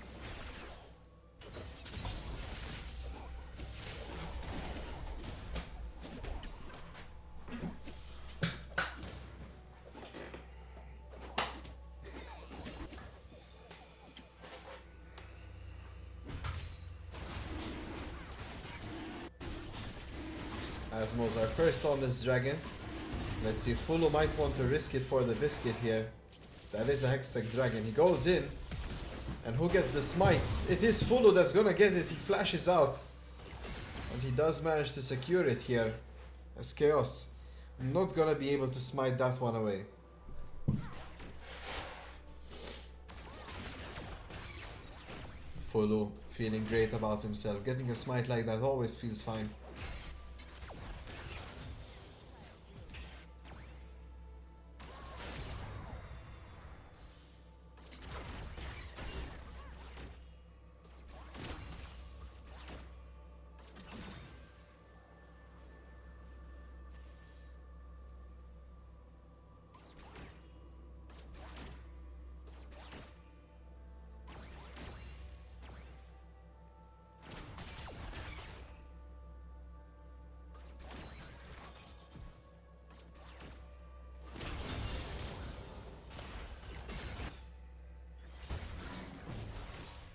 Azmows are first on this dragon. Let's see, Fulu might want to risk it for the biscuit here. That is a Hextech dragon. He goes in. And who gets the smite? It is Fulu that's gonna get it. He flashes out. And he does manage to secure it here as Chaos. I'm not gonna be able to smite that one away. Fulu feeling great about himself. Getting a smite like that always feels fine.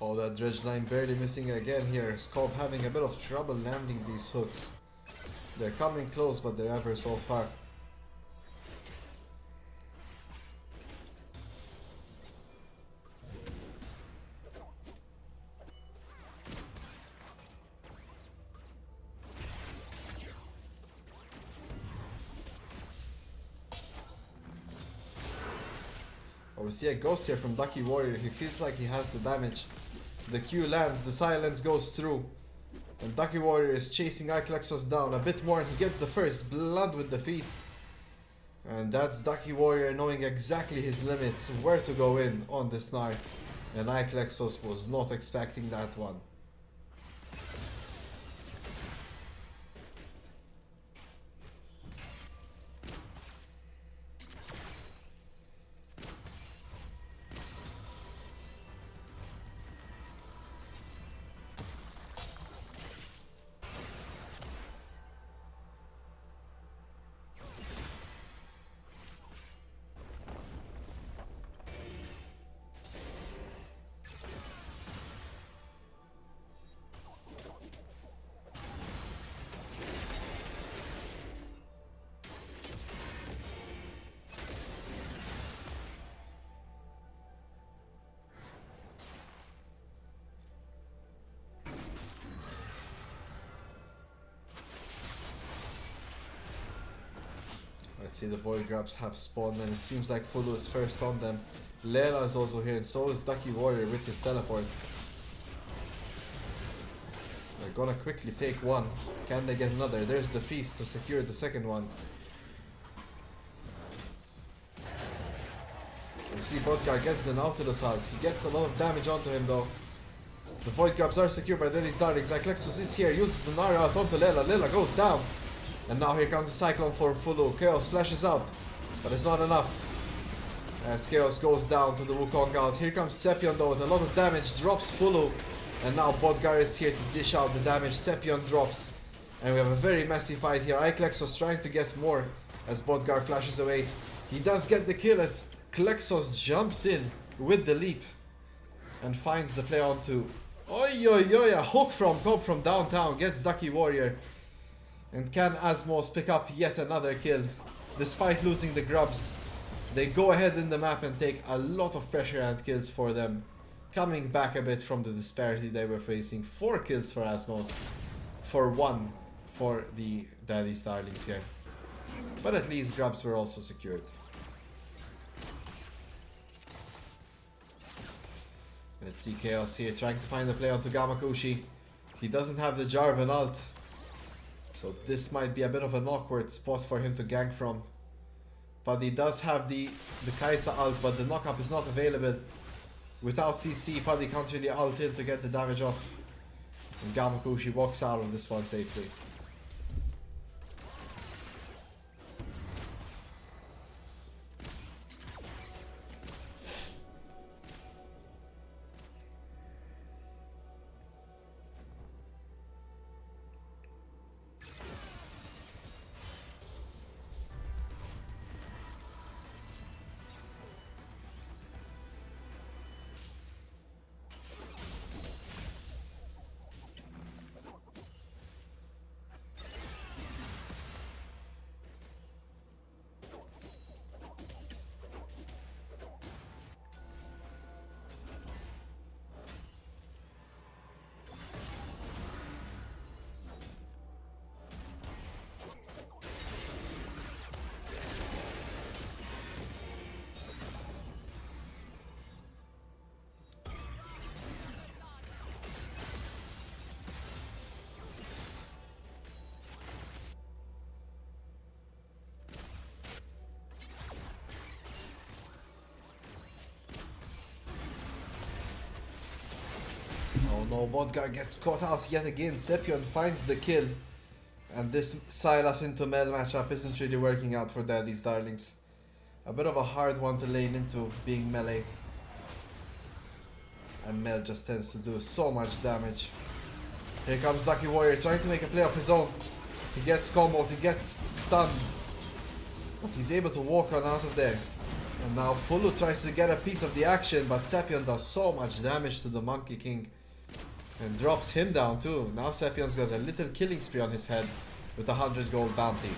Oh, that dredge line barely missing again here. Scope having a bit of trouble landing these hooks. They're coming close, but they're ever so far. Oh, we see a ghost here from Ducky Warrior. He feels like he has the damage. The Q lands, the silence goes through. And Ducky Warrior is chasing Iklexos down a bit more, and he gets the first blood with the feast. And that's Ducky Warrior knowing exactly his limits, where to go in on this Gnar. And Iklexos was not expecting that one. Let's see, the Void Grabs have spawned, and it seems like Fulu is first on them. Lela is also here, and so is Ducky Warrior with his teleport. They're gonna quickly take one. Can they get another? There's the feast to secure the second one. You see Bodgar gets the Nautilus out. He gets a lot of damage onto him though. The Void Grabs are secured by Deadly's Darlings. Iklexos is here, uses the Nara out onto Lela. Lela goes down. And now here comes the Cyclone for Fulu. Chaos flashes out, but it's not enough. As Chaos goes down to the Wukong out. Here comes Sepion though with a lot of damage. Drops Fulu. And now Bodgar is here to dish out the damage. Sepion drops. And we have a very messy fight here. Iklexos trying to get more as Bodgar flashes away. He does get the kill as Klexos jumps in with the leap. And finds the play onto... Oi oi oi, a hook from Cobb from downtown. Gets Ducky Warrior. And can Azmows pick up yet another kill? Despite losing the grubs, they go ahead in the map and take a lot of pressure and kills for them. Coming back a bit from the disparity they were facing. 4 kills for Azmows. For 1 for the Daddy Starlings here. But at least grubs were also secured. Let's see Chaos here trying to find the play onto Gamakushi. He doesn't have the Jarvan ult. So this might be a bit of an awkward spot for him to gank from. But he does have the Kai'Sa ult, but the knock-up is not available. Without CC, Paddy can't really ult in to get the damage off. And Gamakushi walks out of this one safely. Oh no, Bodgar gets caught out yet again. Sepion finds the kill. And this Sylas into Mel matchup isn't really working out for Daddy's Darlings. A bit of a hard one to lane into, being melee. And Mel just tends to do so much damage. Here comes Ducky Warrior trying to make a play of his own. He gets comboed, he gets stunned. But he's able to walk on out of there. And now Fulu tries to get a piece of the action, but Sepion does so much damage to the Monkey King. And drops him down too. Now Sepion's got a little killing spree on his head with a 100 gold bounty.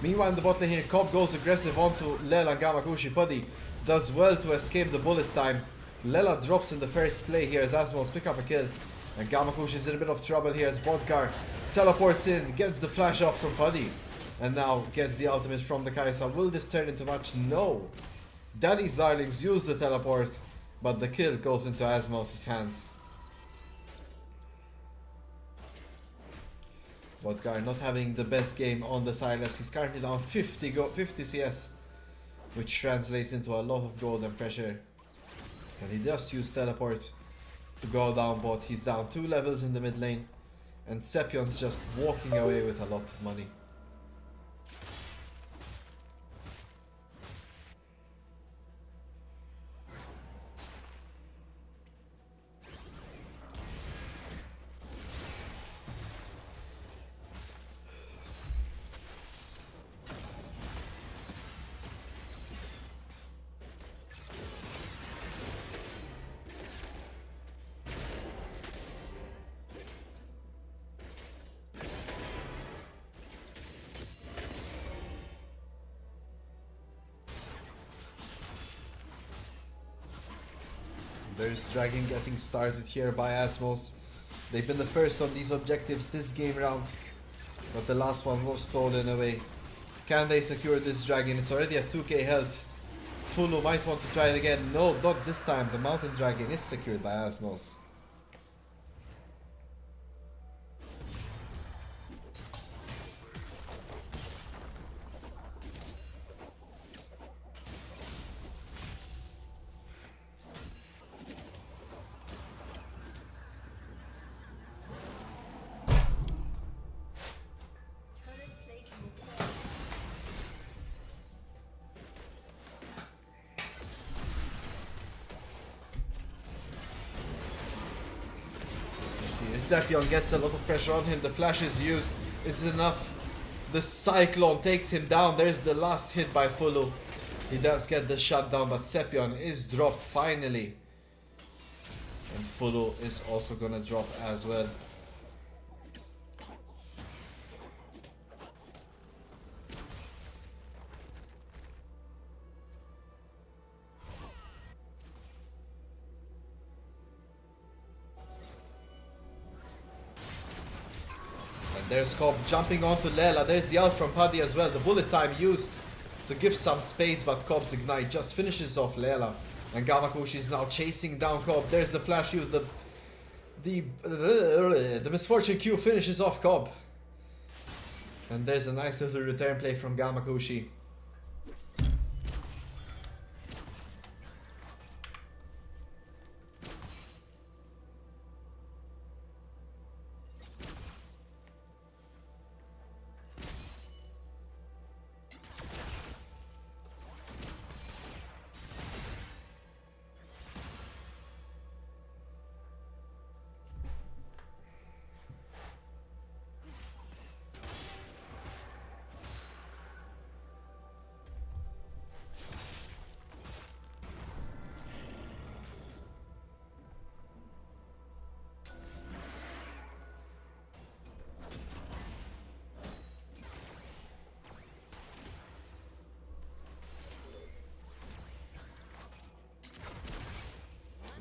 Meanwhile in the bot lane here, Cobb goes aggressive onto Lela and Gamakushi. Puddy does well to escape the bullet time. Lela drops in the first play here as Azmows pick up a kill. And Gamakushi is in a bit of trouble here as Bodgar teleports in, gets the flash off from Puddy. And now gets the ultimate from the Kai'Sa. Will this turn into much? No. Daddy's darlings use the teleport, but the kill goes into Azmows' hands. Vodgar not having the best game on the Silas. He's currently down 50 CS, which translates into a lot of gold and pressure. And he just used teleport to go down bot. He's down 2 levels in the mid lane, and Sepion's just walking away with a lot of money. There's dragging getting started here by Azmows. They've been the first on these objectives this game round, but the last one was stolen away. Can they secure this dragon? It's already at 2k health. Fulu might want to try it again. No, not this time. The mountain dragon is secured by Azmows. Sepion gets a lot of pressure on him. The flash is used. Is enough? The Cyclone takes him down. There's the last hit by Fulu. He does get the shutdown, but Sepion is dropped finally. And Fulu is also gonna drop as well. There's Cobb jumping onto Lela. There's the ult from Paddy as well. The bullet time used to give some space, but Cobb's ignite just finishes off Lela. And Gamakushi is now chasing down Cobb. There's the flash used. The misfortune Q finishes off Cobb. And there's a nice little return play from Gamakushi.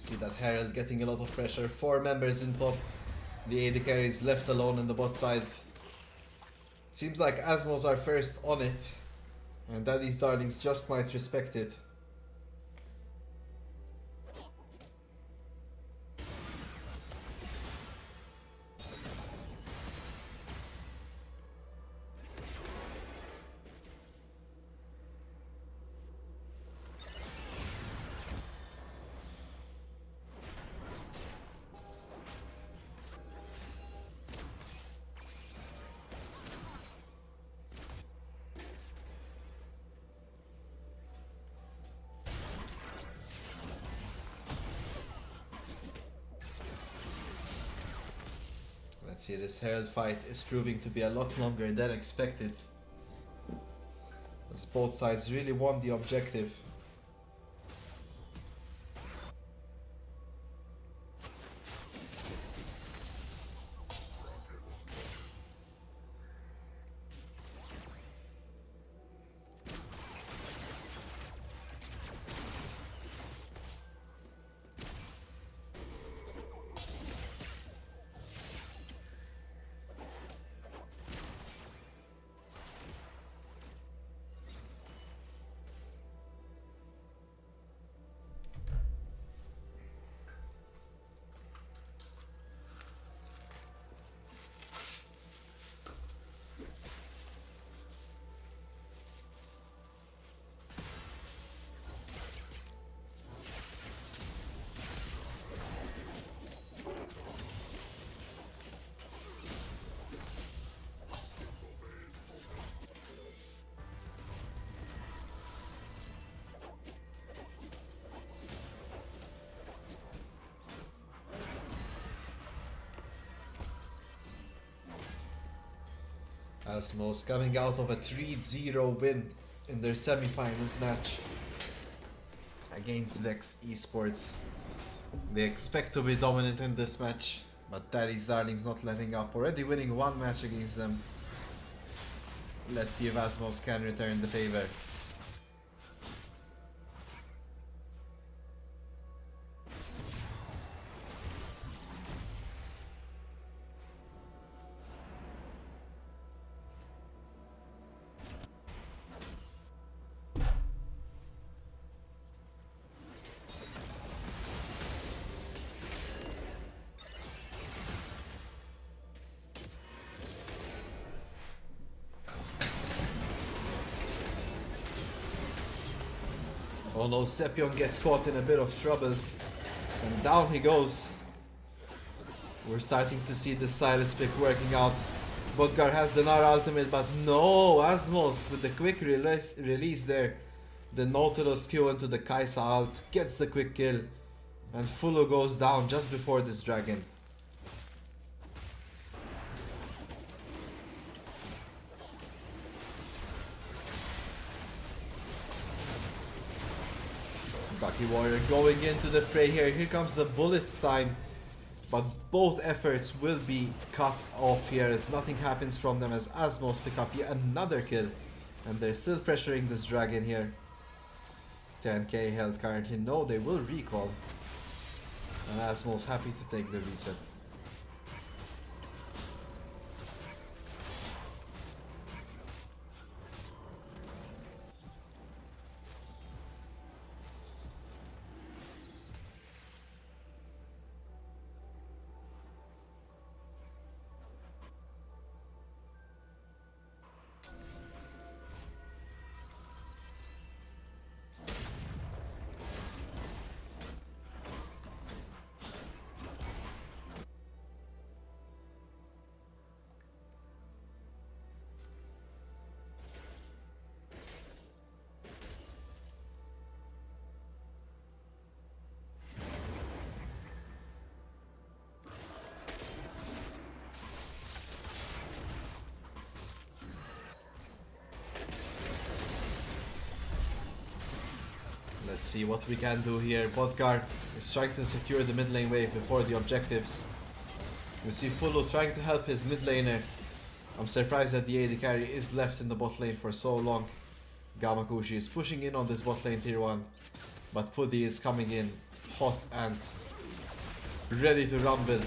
See that Herald getting a lot of pressure. 4 members in top. The AD carry is left alone on the bot side. Seems like Azmows are first on it. And Daddy's darlings just might respect it. Let's see, this Herald fight is proving to be a lot longer than expected, as both sides really want the objective. Azmows coming out of a 3-0 win in their semi-finals match against Vex Esports. They expect to be dominant in this match, but Daddy's Darling's not letting up. Already winning one match against them. Let's see if Azmows can return the favor. Oh no, Sepion gets caught in a bit of trouble. And down he goes. We're starting to see the Silas pick working out. Bodgar has the Nara ultimate, but no! Azmows with the quick release there. The Nautilus Q into the Kaisa ult gets the quick kill. And Fulu goes down just before this dragon. Ducky Warrior going into the fray here. Here comes the bullet time. But both efforts will be cut off here as nothing happens from them as Azmows pick up yet another kill. And they're still pressuring this dragon here. 10k health currently. No, they will recall. And Azmows happy to take the reset. Let's see what we can do here. Bodgar is trying to secure the mid lane wave before the objectives. You see Fulu trying to help his mid laner. I'm surprised that the AD carry is left in the bot lane for so long. Gamakushi is pushing in on this bot lane tier 1. But Puddy is coming in hot and ready to rumble.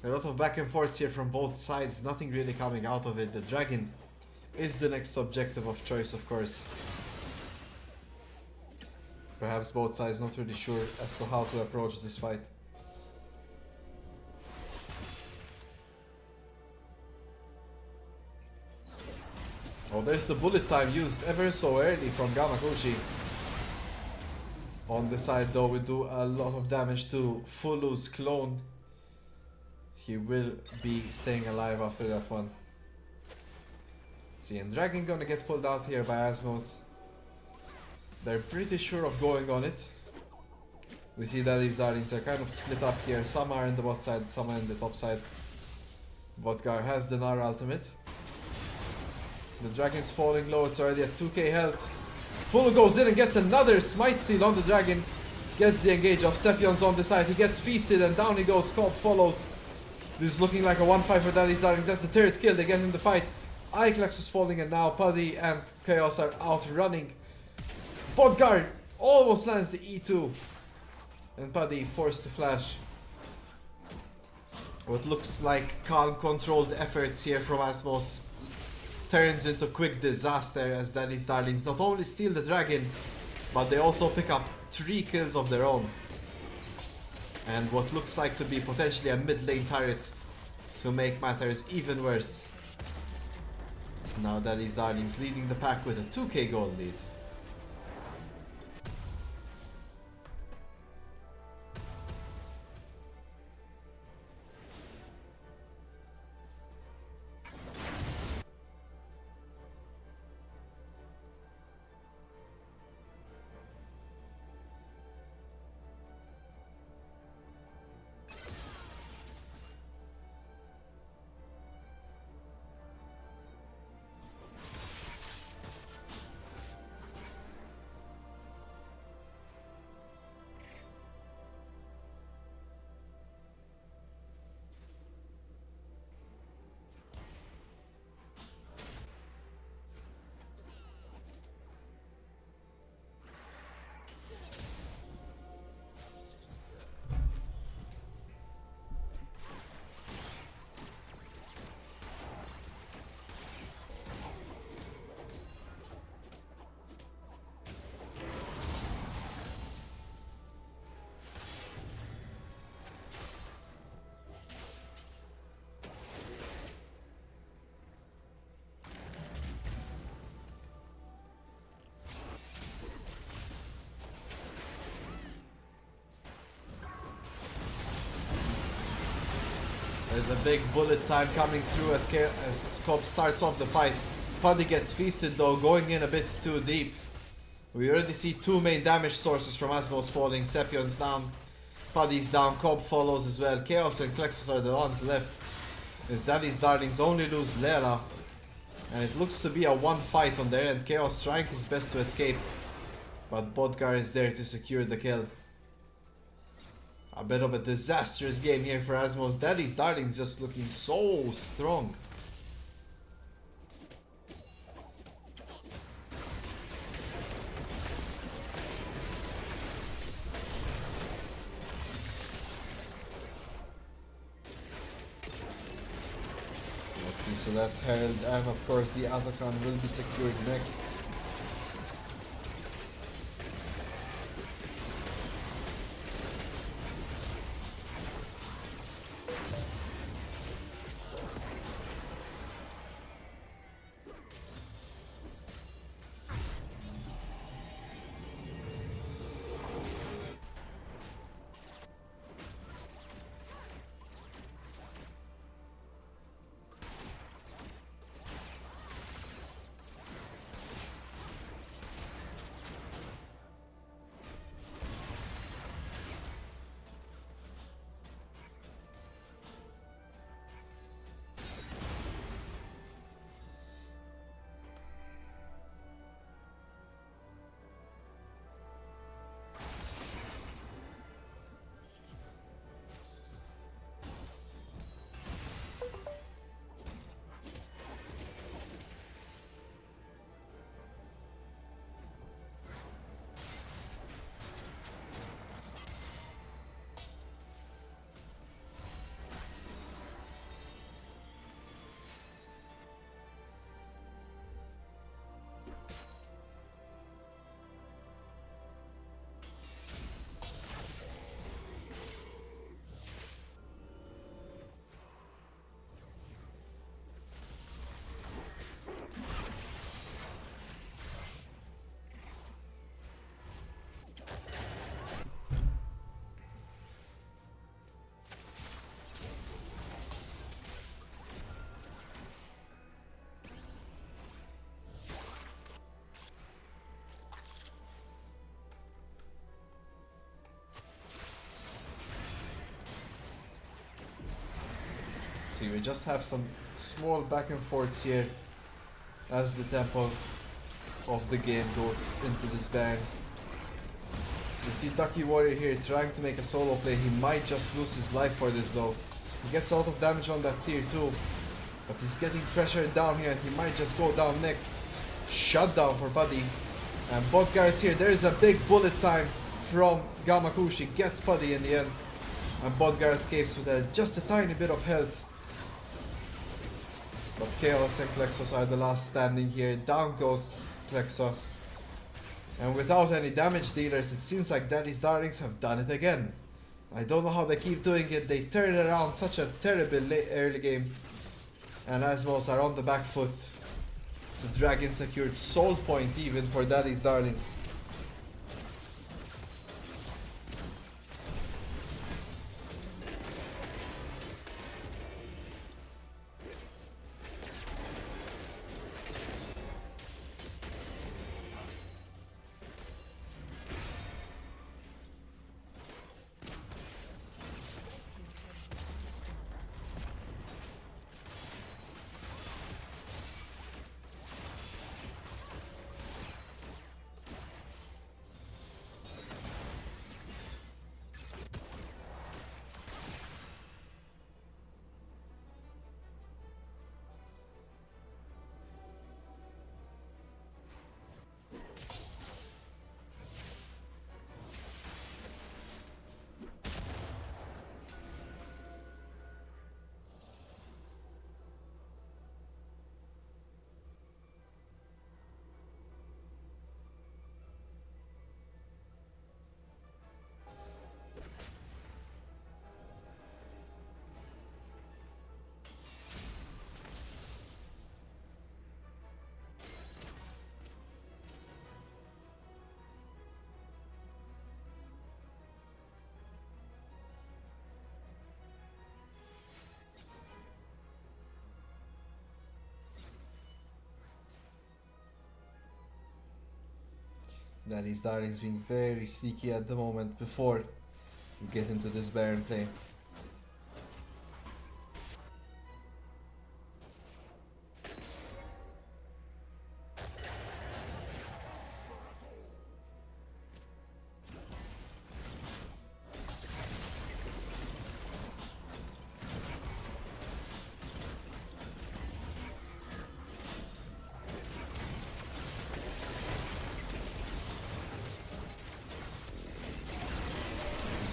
A lot of back and forths here from both sides, nothing really coming out of it. The dragon is the next objective of choice, of course. Perhaps both sides not really sure as to how to approach this fight. Oh, there's the bullet time used ever so early from Gamakushi. On the side though, we do a lot of damage to Fulu's clone. He will be staying alive after that one. See, and Dragon gonna get pulled out here by Azmows. They're pretty sure of going on it. We see that these darlings are kind of split up here. Some are in the bot side, some are in the top side. Bodgar has the Nara ultimate. The dragon's falling low, it's already at 2k health. Fulu goes in and gets another smite steal on the dragon. Gets the engage of Sepion's on the side. He gets feasted and down he goes. Scope follows. This is looking like a 1-5 for Daddy's Darling. That's the third kill again in the fight. Iclax is falling and now Puddy and Chaos are out running. Bodgar almost lands the E2. And Puddy forced to flash. What looks like calm, controlled efforts here from Azmows turns into quick disaster as Daddy's Darlings not only steal the dragon, but they also pick up 3 kills of their own. And what looks like to be potentially a mid lane turret to make matters even worse. Now Daddy's Darlings leading the pack with a 2k gold lead. There's a big bullet time coming through as Cobb starts off the fight. Puddy gets feasted though, going in a bit too deep. We already see two main damage sources from Azmows falling. Sepion's down, Puddy's down, Cobb follows as well. Chaos and Klexus are the ones left. As Daddy's Darlings only lose Lela. And it looks to be a one fight on their end. Chaos trying his best to escape. But Bodgar is there to secure the kill. A bit of a disastrous game here for Azmows. Daddy's Darlings just looking so strong. Let's see, so that's Herald, and of course the Atacon will be secured next. See, we just have some small back and forths here as the tempo of the game goes into this ban. You see Ducky Warrior here trying to make a solo play. He might just lose his life for this though. He gets a lot of damage on that tier 2, but he's getting pressured down here and he might just go down next. Shutdown for Buddy. And Bodgar is here. There is a big bullet time from Gamakushi. Gets Buddy in the end. And Bodgar escapes with just a tiny bit of health. But Chaos and Klexos are the last standing here. Down goes Klexos. And without any damage dealers, it seems like Daddy's Darlings have done it again. I don't know how they keep doing it. They turn around such a terrible early game. And Azmows are on the back foot. The Dragon secured soul point even for Daddy's Darlings. Daddy's Darling's being very sneaky at the moment before you get into this Baron play.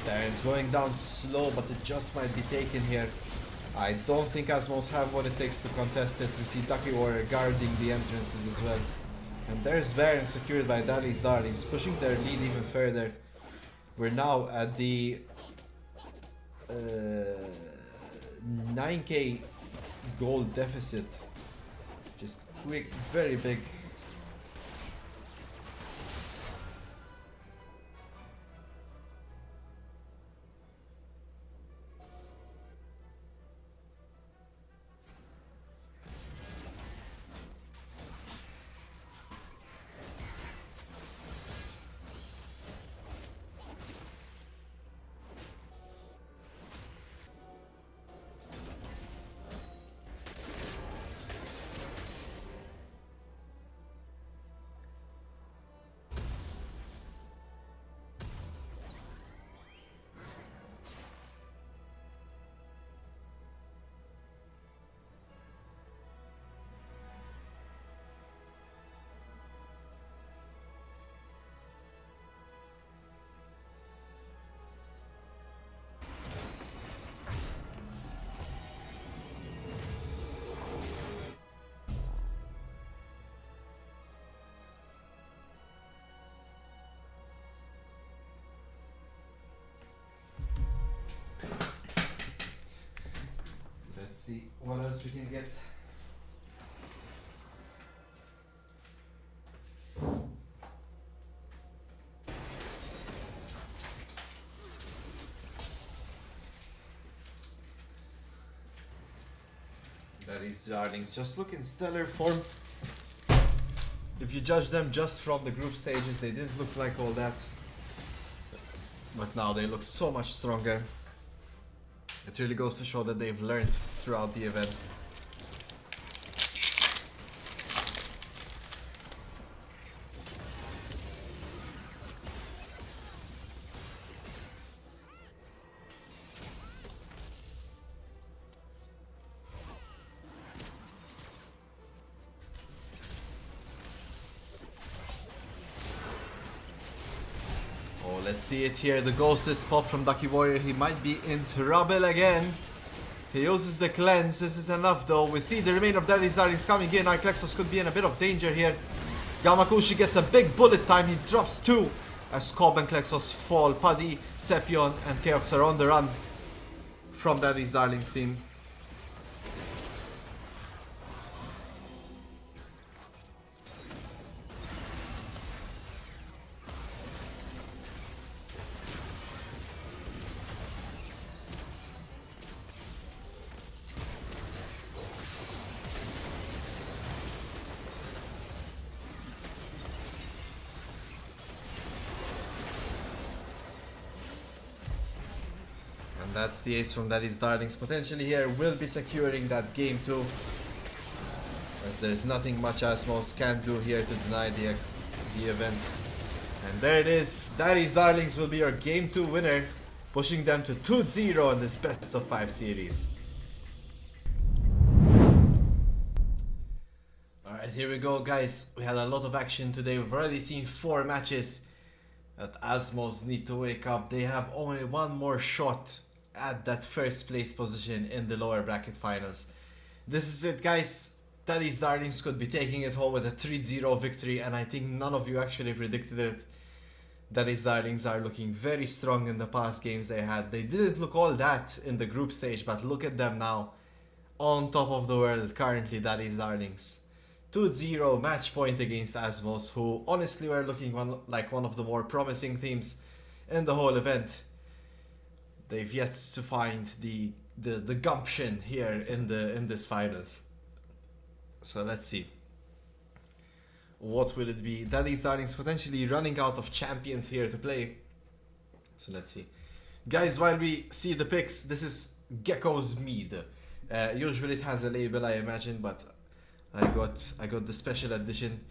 Baron's going down slow, but it just might be taken here. I don't think Azmows have what it takes to contest it. We see Ducky Warrior guarding the entrances as well. And there's Baron secured by Daddy's Darlings, pushing their lead even further. We're now at the 9k gold deficit. Just quick, very big. Let's see what else we can get. Daddy's Darlings just look in stellar form. If you judge them just from the group stages, they didn't look like all that. But now they look so much stronger. It really goes to show that they've learned throughout the event. Let's see it here. The ghost is popped from Ducky Warrior. He might be in trouble again. He uses the cleanse. Is it enough though? We see the remainder of Daddy's Darlings coming in. Klexos could be in a bit of danger here. Gamakushi gets a big bullet time. He drops two as Cobb and Klexos fall. Paddy, Sepion, and Keox are on the run from Daddy's Darlings team. That's the ace from Daddy's Darlings. Potentially here will be securing that game too, as there's nothing much Azmows can do here to deny the event. And there it is. Daddy's Darlings will be your game 2 winner, pushing them to 2-0 in this best of 5 series. Alright, here we go guys. We had a lot of action today. We've already seen 4 matches that Azmows need to wake up. They have only one more shot at that first place position in the lower bracket finals. This is it guys. Daddy's Darlings could be taking it home with a 3-0 victory, and I think none of you actually predicted it. Daddy's Darlings are looking very strong in the past games they had. They didn't look all that in the group stage, but look at them now. On top of the world currently, Daddy's Darlings. 2-0 match point against Azmows, who honestly were looking like one of the more promising teams in the whole event. They've yet to find the gumption here in this finals. So let's see. What will it be? Daddy's Darlings potentially running out of champions here to play. So let's see. Guys, while we see the picks, this is Gecko's Mead. Usually it has a label, I imagine, but I got the special edition.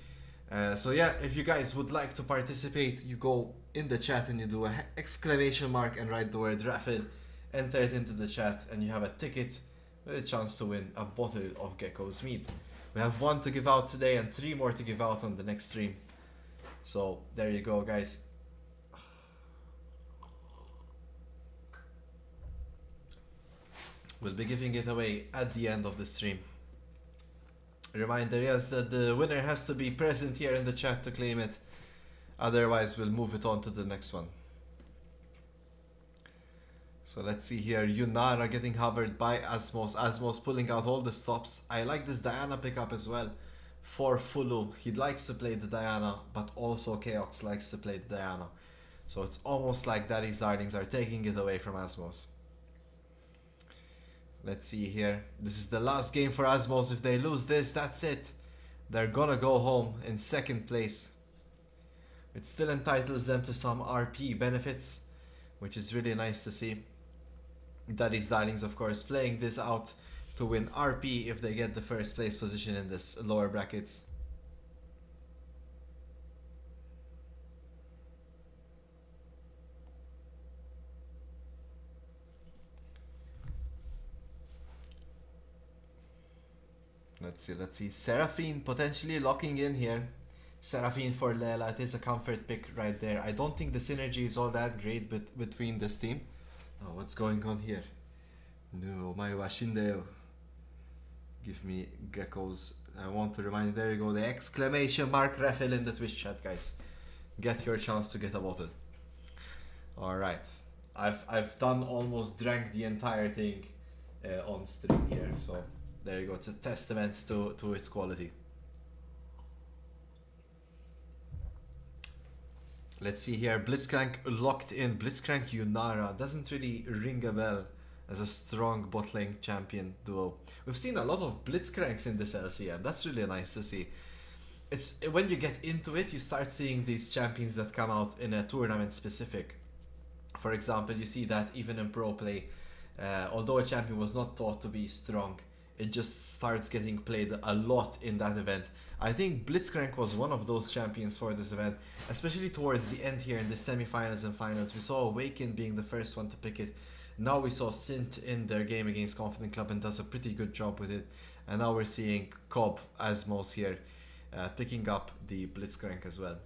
So yeah, if you guys would like to participate, you go in the chat and you do a exclamation mark and write the word raffle, enter it into the chat, and you have a ticket with a chance to win a bottle of Gecko's Mead. We have 1 to give out today and 3 more to give out on the next stream. So there you go, guys. We'll be giving it away at the end of the stream. Reminder, yes, that the winner has to be present here in the chat to claim it. Otherwise, we'll move it on to the next one. So let's see here. Yunara getting hovered by Azmows. Azmows pulling out all the stops. I like this Diana pickup as well for Fulu. He likes to play the Diana, but also Chaos likes to play the Diana. So it's almost like Daddy's Darlings are taking it away from Azmows. Let's see here. This is the last game for Azmows. If they lose this, that's it. They're gonna go home in second place. It still entitles them to some RP benefits, which is really nice to see. Daddy's Darlings, of course, playing this out to win RP if they get the first place position in this lower brackets. Let's see. Seraphine potentially locking in here. Seraphine for Lela, it is a comfort pick right there. I don't think the synergy is all that great between this team. Oh, what's going on here? No, my Washindeo. Give me Geckos. I want to remind you, there you go, the exclamation mark raffle in the Twitch chat, guys. Get your chance to get a bottle. Alright. I've done almost drank the entire thing on stream here, so there you go. It's a testament to its quality. Let's see here. Blitzcrank locked in. Blitzcrank Yunara doesn't really ring a bell as a strong bottling champion duo. We've seen a lot of Blitzcranks in this LCM. That's really nice to see. It's when you get into it, you start seeing these champions that come out in a tournament specific. For example, you see that even in pro play, although a champion was not thought to be strong, it just starts getting played a lot in that event. I think Blitzcrank was one of those champions for this event, especially towards the end here in the semi-finals and finals. We saw Awaken being the first one to pick it. Now we saw Sint in their game against Confident Club and does a pretty good job with it. And now we're seeing Cobb Azmows here picking up the Blitzcrank as well.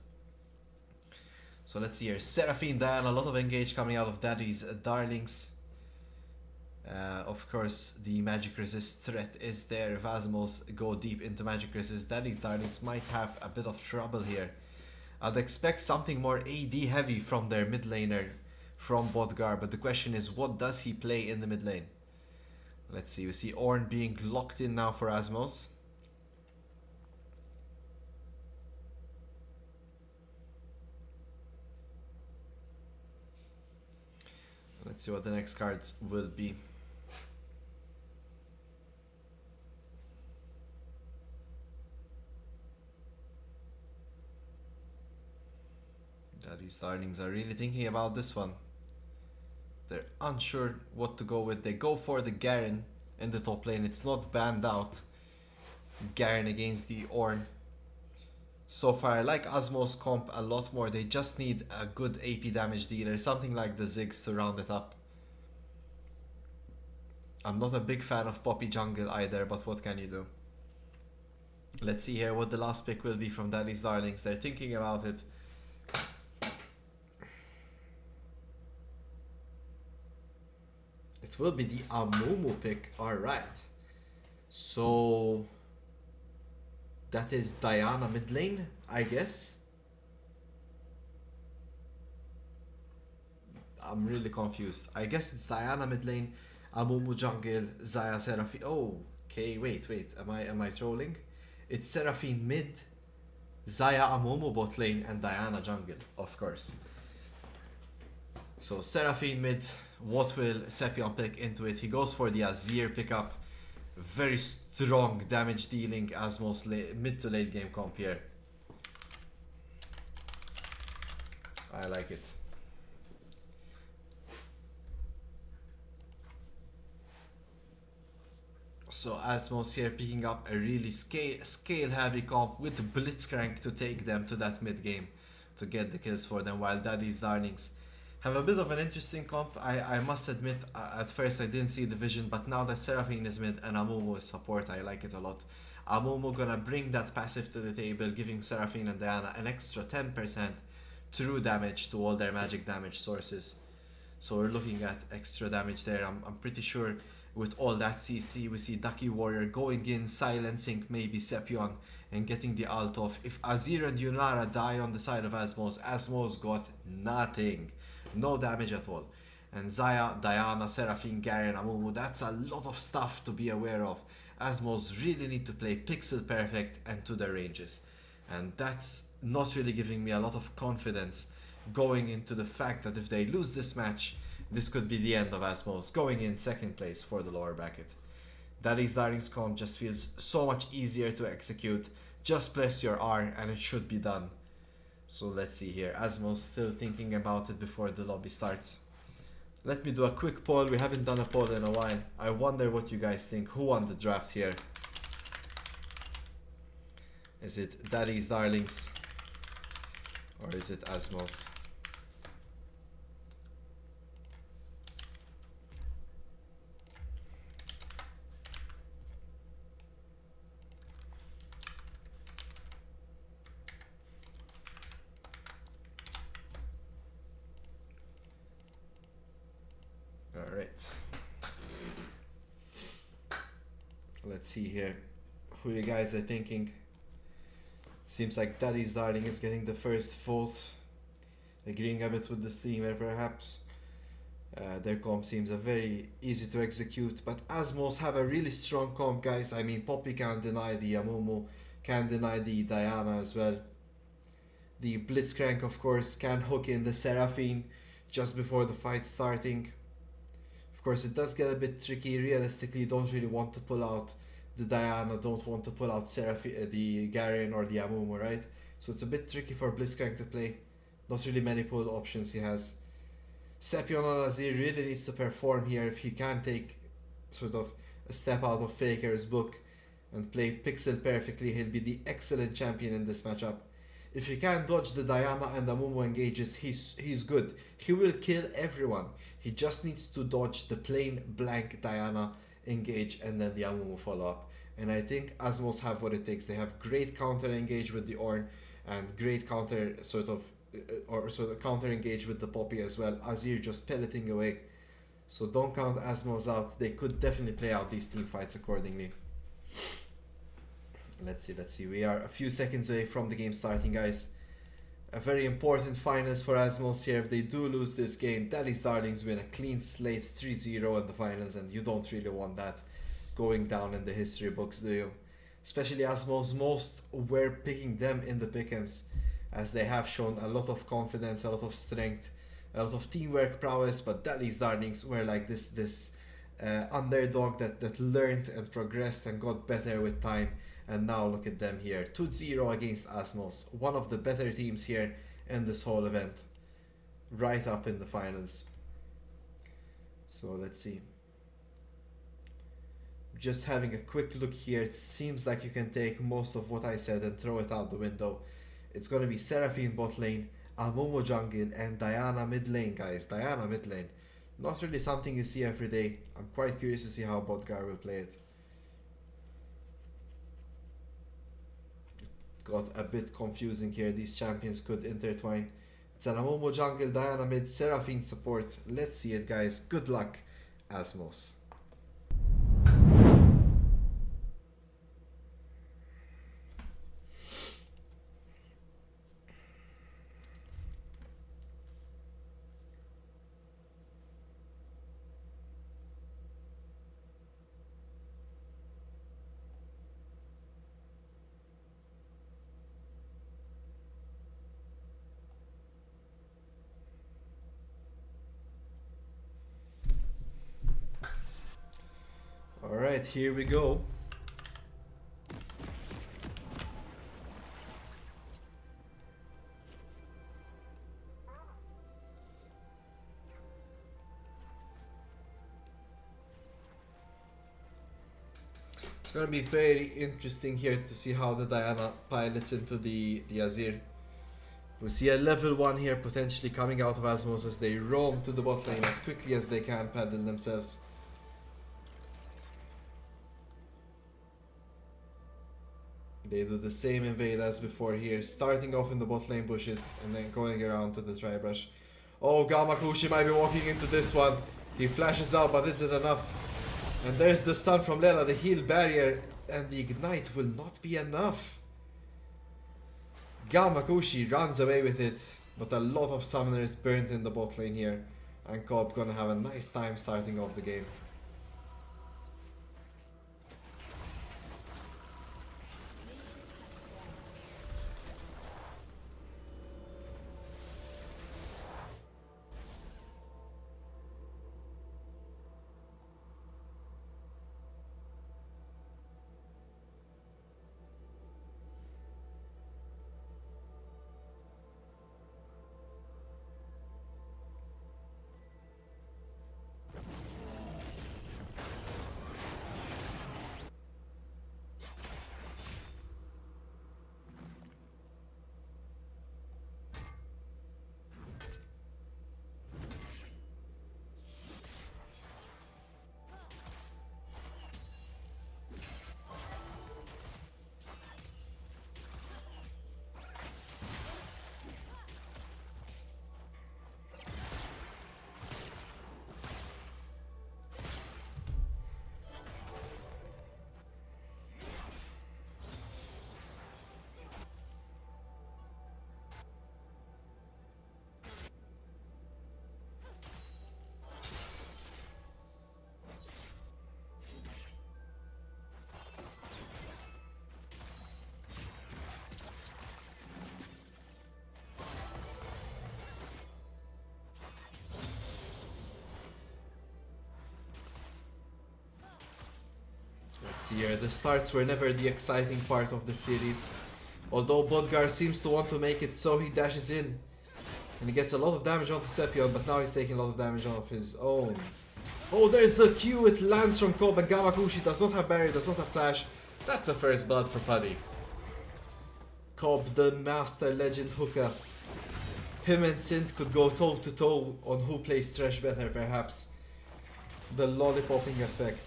So let's see here. Seraphine Diana, a lot of engage coming out of Daddy's Darlings. Of course, the Magic Resist threat is there. If Azmows go deep into Magic Resist, Daddy's Darlings might have a bit of trouble here. I'd expect something more AD heavy from their mid laner, from Bodgar, but the question is, what does he play in the mid lane? Let's see, we see Ornn being locked in now for Azmows. Let's see what the next cards will be. Daddy's Darlings are really thinking about this one. They're unsure what to go with. They go for the Garen in the top lane. It's not banned out. Garen against the Ornn. So far, I like Azmows comp a lot more. They just need a good AP damage dealer, something like the Ziggs to round it up. I'm not a big fan of Poppy Jungle either, but what can you do? Let's see here what the last pick will be from Daddy's Darlings. They're thinking about it. It will be the Amumu pick, alright. So that is Diana mid lane, I guess. I'm really confused. I guess it's Diana mid lane, Amumu jungle, Xayah Seraphine. Oh, okay, wait. Am I trolling? It's Seraphine mid, Xayah Amumu bot lane, and Diana jungle, of course. So Seraphine mid, what will Sepion pick into it? He goes for the Azir pickup. Very strong damage dealing Azmows mid to late game comp here. I like it. So Azmows here picking up a really scale heavy comp with the Blitzcrank to take them to that mid game to get the kills for them, while Daddy's Darlings have a bit of an interesting comp. I must admit, at first I didn't see the vision, but now that Seraphine is mid and Amumu is support, I like it a lot. Amumu gonna bring that passive to the table, giving Seraphine and Diana an extra 10% true damage to all their magic damage sources. So we're looking at extra damage there. I'm pretty sure with all that CC, we see Ducky Warrior going in, silencing maybe Sepion and getting the ult off. If Azir and Yunara die on the side of Azmows, Azmows got nothing. No damage at all. And Zaya, Diana, Seraphine, Garen, Amumu, that's a lot of stuff to be aware of. Azmows really need to play pixel perfect and to their ranges. And that's not really giving me a lot of confidence going into the fact that if they lose this match, this could be the end of Azmows going in second place for the lower bracket. Daddy's Darling's comp just feels so much easier to execute. Just press your R and it should be done. So let's see here. Azmows still thinking about it before the lobby starts. Let me do a quick poll. We haven't done a poll in a while. I wonder what you guys think. Who won the draft here? Is it Daddy's Darlings? Or is it Azmows? Alright. Let's see here who you guys are thinking. Seems like Daddy's Darling is getting the first vote. Agreeing a bit with the streamer perhaps. Their comp seems a very easy to execute, but Azmows have a really strong comp, guys. I mean, Poppy can't deny the Amumu, can't deny the Diana as well. The Blitzcrank, of course, can hook in the Seraphine just before the fight starting. Of course, it does get a bit tricky. Realistically, you don't really want to pull out the Diana, don't want to pull out the Garen or the Amumu, right? So it's a bit tricky for Blitzcrank to play. Not really many pull options he has. Sepion on Azir really needs to perform here if he can take sort of a step out of Faker's book and play pixel perfectly. He'll be the excellent champion in this matchup. If he can dodge the Diana and the Amumu engages, he's good. He will kill everyone. He just needs to dodge the plain blank Diana engage and then the Amumu follow up. And I think Azmows have what it takes. They have great counter engage with the Ornn and great counter counter engage with the Poppy as well. Azir just pelleting away. So don't count Azmows out. They could definitely play out these team fights accordingly. Let's see. We are a few seconds away from the game starting, guys. A very important finals for Azmows here. If they do lose this game, Daddy's Darlings win a clean slate 3-0 in the finals, and you don't really want that going down in the history books, do you? Especially Azmows, most were picking them in the pick'ems, as they have shown a lot of confidence, a lot of strength, a lot of teamwork prowess, but Daddy's Darlings were like this underdog that learned and progressed and got better with time. And now look at them here, 2-0 against Azmows, one of the better teams here in this whole event, right up in the finals. So let's see. Just having a quick look here, it seems like you can take most of what I said and throw it out the window. It's going to be Seraphine bot lane, Amumu jungle, and Diana mid lane, guys. Diana mid lane. Not really something you see every day. I'm quite curious to see how Bodgar will play it. Got a bit confusing here. These champions could intertwine. It's an Amumu jungle, Diana mid, Seraphine support. Let's see it, guys. Good luck, Azmows. Alright, here we go. gonna be very interesting here to see how the Diana pilots into the Azir. We see a level 1 here potentially coming out of Azmows as they roam to the bot lane as quickly as they can, paddle themselves. They do the same invade as before here, starting off in the bot lane bushes and then going around to the tri-brush. Oh, Gamakushi might be walking into this one. He flashes out, but is it enough? And there's the stun from Lela, the heal barrier, and the ignite will not be enough. Gamakushi runs away with it, but a lot of summoners burnt in the bot lane here, and Cobb gonna have a nice time starting off the game. Let's see here, the starts were never the exciting part of the series. Although Bodgar seems to want to make it so, he dashes in. And he gets a lot of damage onto Sepion, but now he's taking a lot of damage off his own. Oh, there's the Q, it lands from Kob, and Gamakushi does not have barrier, does not have flash. That's a first blood for Paddy. Cobb, the master legend hooker. Him and Sint could go toe to toe on who plays Thresh better, perhaps. The lollipopping effect.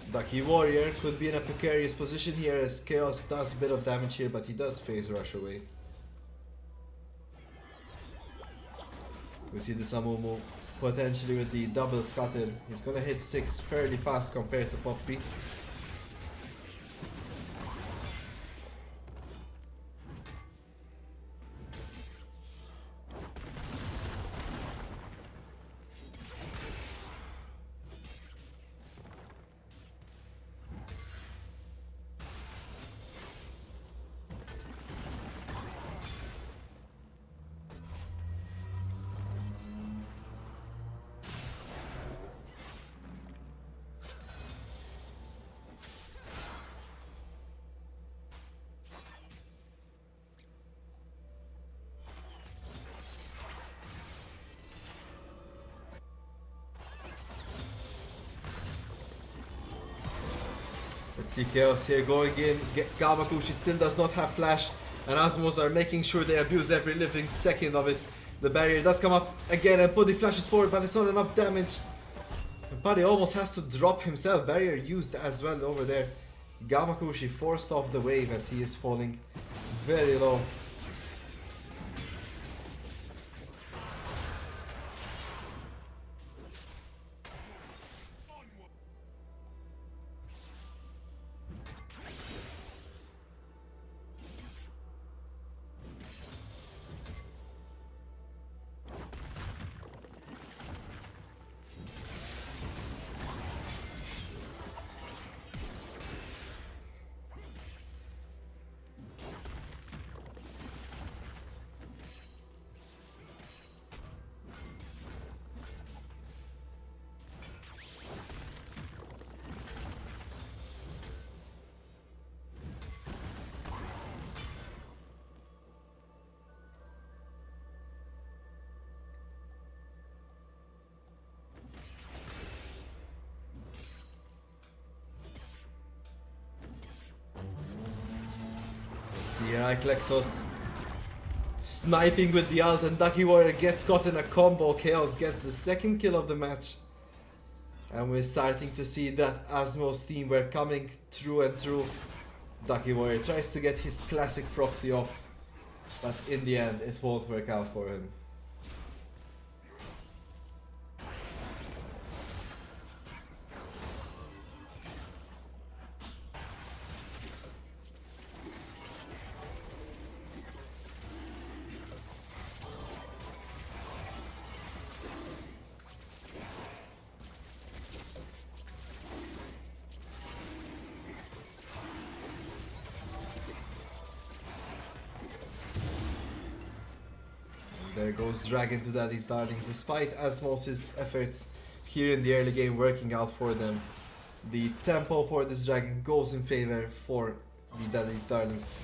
Ducky Warrior could be in a precarious position here as Chaos does a bit of damage here, but he does phase rush away. We see the Samumu potentially with the double scuttle. He's gonna hit 6 fairly fast compared to Poppy. Let's see Chaos here going in. Gamakushi still does not have flash, and Azmows are making sure they abuse every living second of it. The barrier does come up again, and Buddy flashes forward, but it's not enough damage. And Buddy almost has to drop himself. Barrier used as well over there. Gamakushi forced off the wave as he is falling very low. See here, Iclexos sniping with the ult, and Ducky Warrior gets caught in a combo. Chaos gets the second kill of the match. And we're starting to see that Azmows team were coming through and through. Ducky Warrior tries to get his classic proxy off, but in the end it won't work out for him. There goes Dragon to Daddy's Darlings. Despite Azmows' efforts here in the early game working out for them, the tempo for this Dragon goes in favor for the Daddy's Darlings.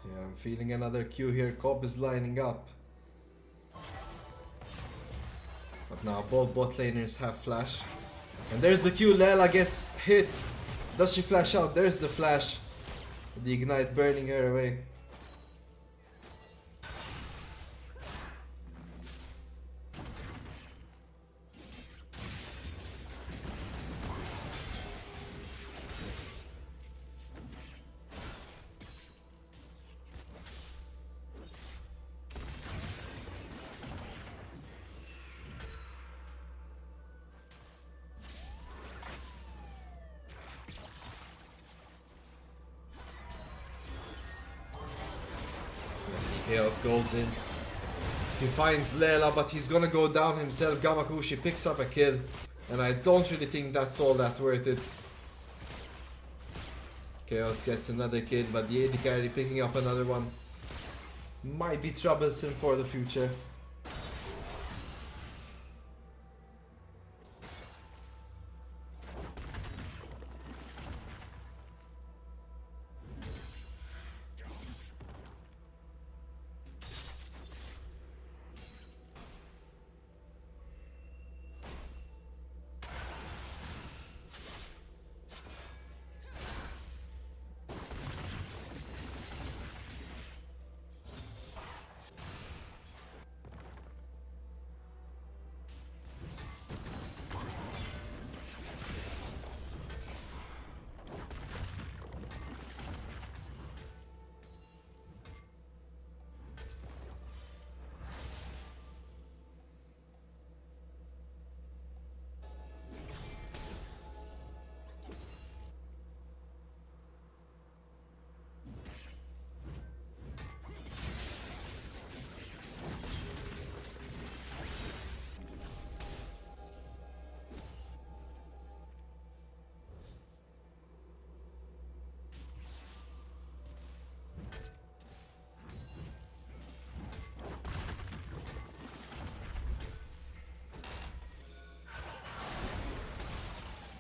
Yeah, I'm feeling another Q here. Cobb is lining up. But now both bot laners have flash. And there's the Q. Lela gets hit. Does she flash out? There's the flash. The ignite burning her away. Chaos goes in. He finds Lela, but he's gonna go down himself. Gamakushi picks up a kill, and I don't really think that's all that worth it. Chaos gets another kill, but the AD carry picking up another one might be troublesome for the future.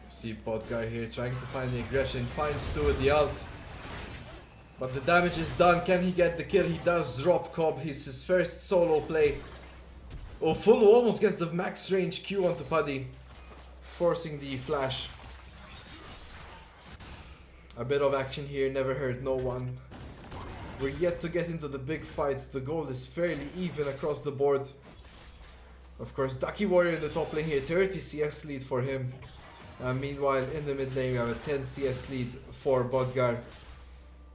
See bot guy here trying to find the aggression, finds two with the ult. But the damage is done. Can he get the kill? He does drop Cobb. He's his first solo play. Oh, Fullo almost gets the max range Q onto Puddy, forcing the flash. A bit of action here, never hurt no one. We're yet to get into the big fights. The gold is fairly even across the board. Of course, Ducky Warrior in the top lane here, 30 CS lead for him. Meanwhile, in the mid lane, we have a 10 CS lead for Bodgar.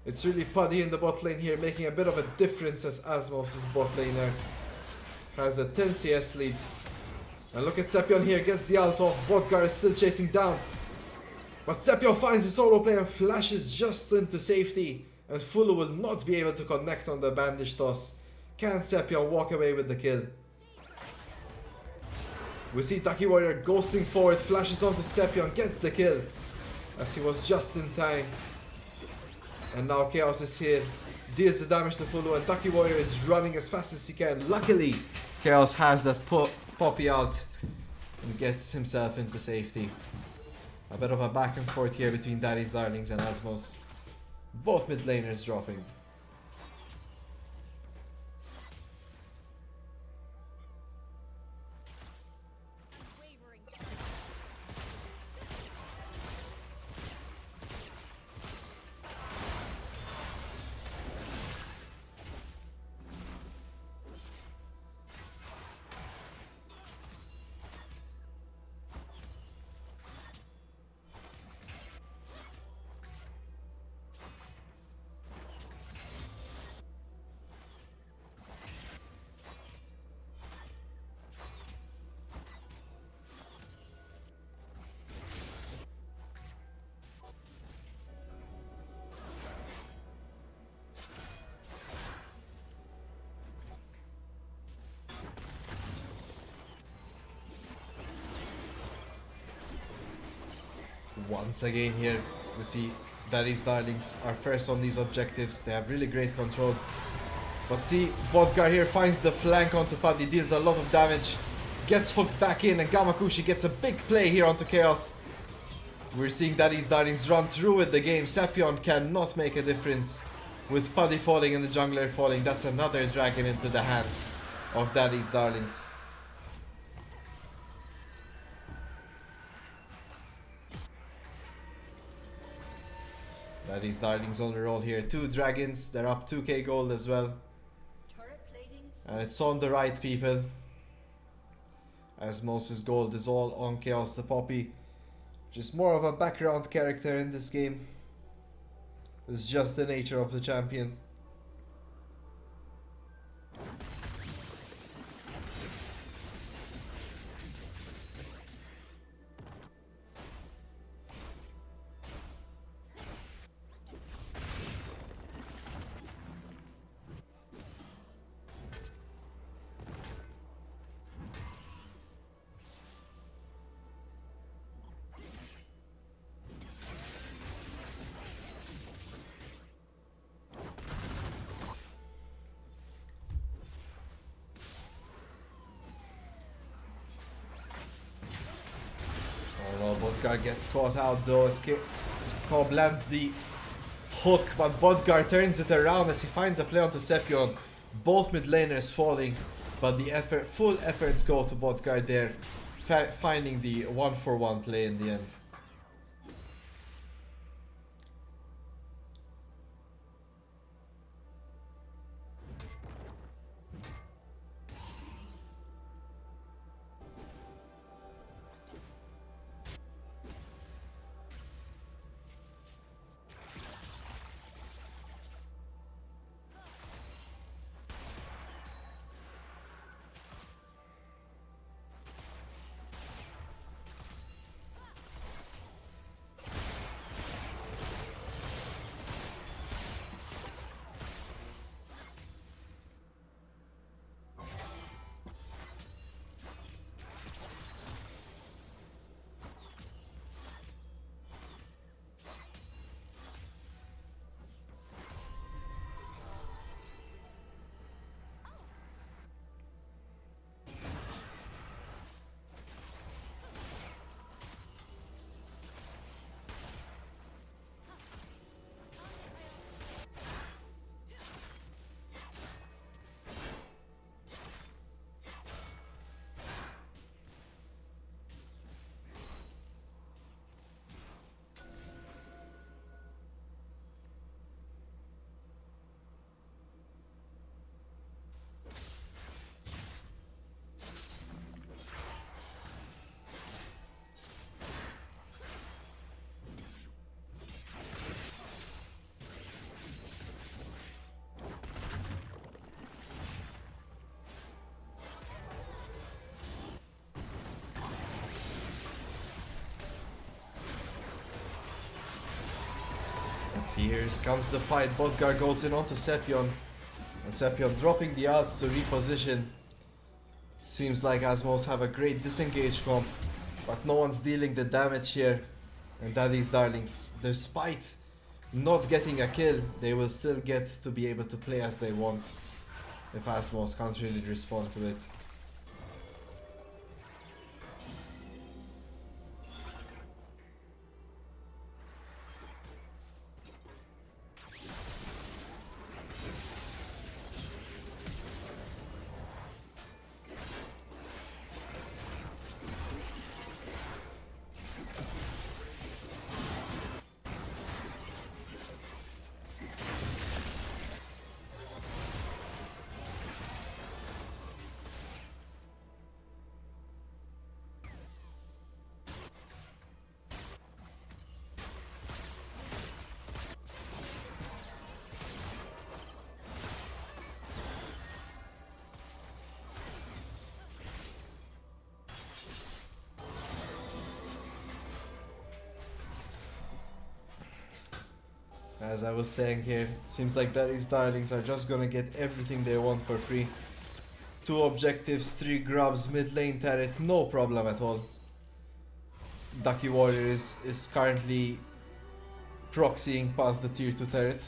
It's really Puddy in the bot lane here, making a bit of a difference as Azmows' bot laner has a 10 CS lead. And look at Sepion here, gets the ult off. Bodgar is still chasing down. But Sepion finds the solo play and flashes just into safety. And Fulu will not be able to connect on the bandage toss. Can Sepion walk away with the kill? We see Ducky Warrior ghosting forward, flashes onto Sepion, gets the kill. As he was just in time. And now Chaos is here. Deals the damage to Fulu and Ducky Warrior is running as fast as he can. Luckily, Chaos has that Poppy out and gets himself into safety. A bit of a back and forth here between Daddy's Darlings and Azmows. Both mid laners dropping. Once again here, we see Daddy's Darlings are first on these objectives. They have really great control. But see, Bodgar here finds the flank onto Paddy, deals a lot of damage. Gets hooked back in and Gamakushi gets a big play here onto Chaos. We're seeing Daddy's Darlings run through with the game. Sepion cannot make a difference. With Paddy falling and the jungler falling, that's another dragon into the hands of Daddy's Darlings. Daddy's Darlings on the roll here. 2 dragons, they're up 2k gold as well. And it's on the right, people. Azmows' gold is all on Chaos the Poppy. Just more of a background character in this game. It's just the nature of the champion. Bodgar gets caught out though as Cobb lands the hook, but Bodgar turns it around as he finds a play onto Sepion. Both mid laners falling, but the full efforts go to Bodgar there, finding the 1-for-1 play in the end. See, here comes the fight. Bodgar goes in onto Sepion. And Sepion dropping the ult to reposition. Seems like Azmows have a great disengage comp, but no one's dealing the damage here. And Daddy's Darlings, despite not getting a kill, they will still get to be able to play as they want if Azmows can't really respond to it. As I was saying here, seems like Daddy's Darlings are just gonna get everything they want for free. 2 objectives, 3 grubs, mid lane turret, no problem at all. Ducky Warrior is currently proxying past the tier 2 turret.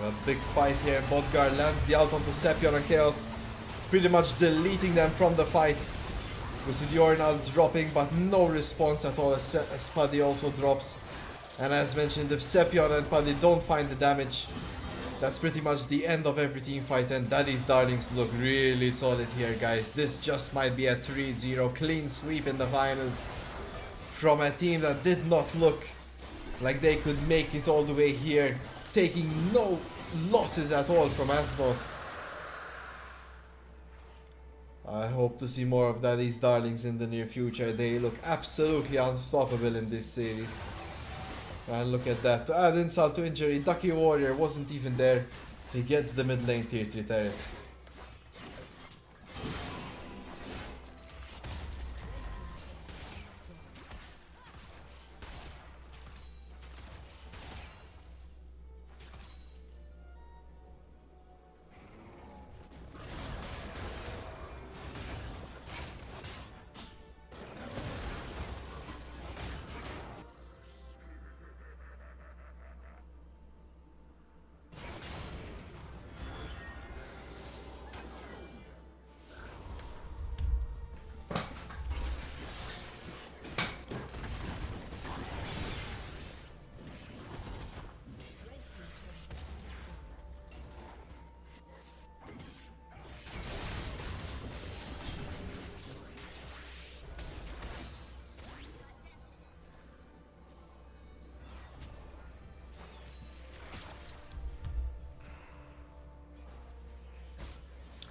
A big fight here. Bodgar lands the ult onto Sepion and Chaos, pretty much deleting them from the fight. We see the Orion ult dropping, but no response at all as Paddy also drops. And as mentioned, if Sepion and Paddy don't find the damage, that's pretty much the end of every team fight. And Daddy's Darlings look really solid here, guys. This just might be a 3-0 clean sweep in the finals from a team that did not look like they could make it all the way here, taking no losses at all from Azmows. I hope to see more of Daddy's Darlings in the near future. They look absolutely unstoppable in this series. And look at that. To add insult to injury, Ducky Warrior wasn't even there. He gets the mid lane tier 3 turret.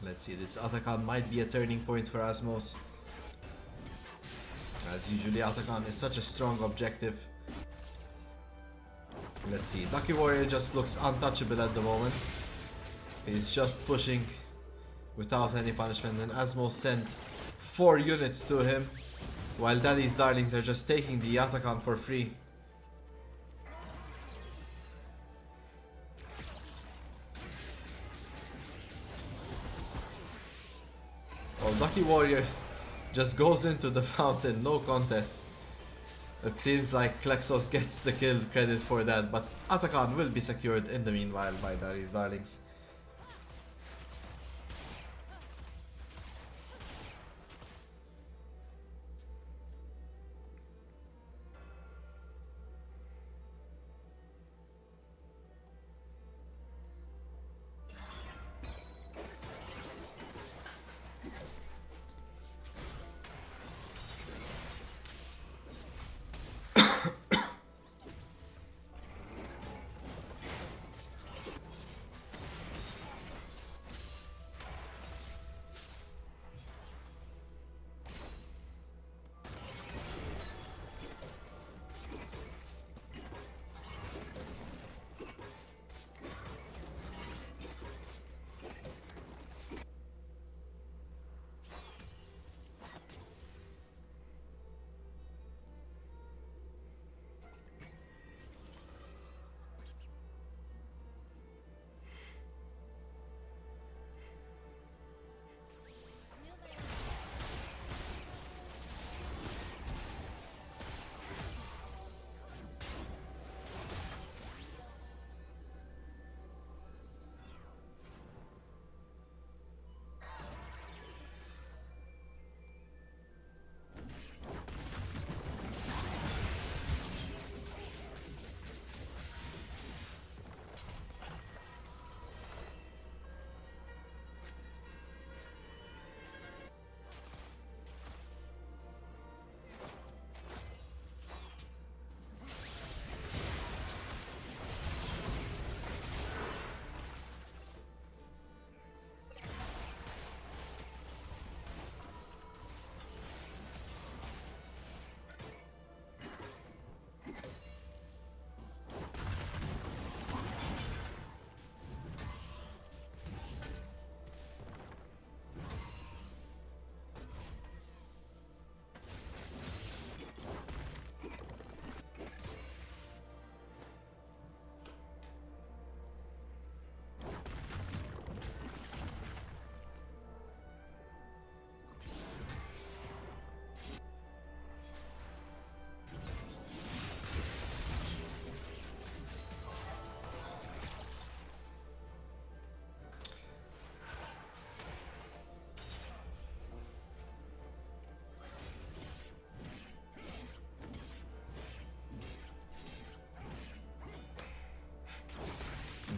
Let's see, this Atakan might be a turning point for Azmows. As usually, Atakan is such a strong objective. Let's see, Ducky Warrior just looks untouchable at the moment. He's just pushing without any punishment, and Azmows sent 4 units to him, while Daddy's Darlings are just taking the Atakan for free. Well, Ducky Warrior just goes into the fountain, no contest. It seems like Klexos gets the kill credit for that, but Atakan will be secured in the meanwhile by Daddy's Darlings.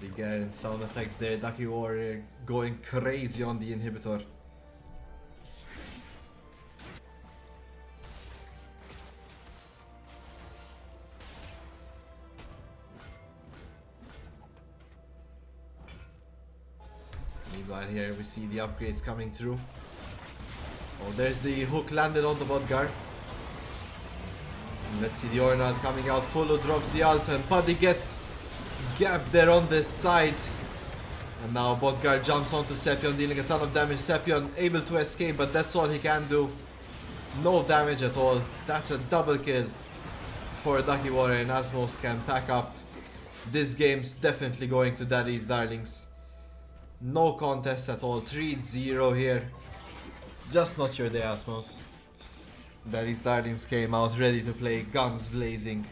The Garen sound effects there, Ducky Warrior going crazy on the inhibitor. Meanwhile here we see the upgrades coming through. Oh, there's the hook landed on the Bodgar. Let's see the Ornard coming out, Follow drops the ult and Puddy gets gapped there on this side. And now Bodgar jumps onto Sepion, dealing a ton of damage. Sepion able to escape, but that's all he can do. No damage at all. That's a double kill for Ducky Warrior, and Azmows can pack up. This game's definitely going to Daddy's Darlings. No contest at all, 3-0 here. Just not your day, Azmows. Daddy's Darlings came out ready to play, guns blazing.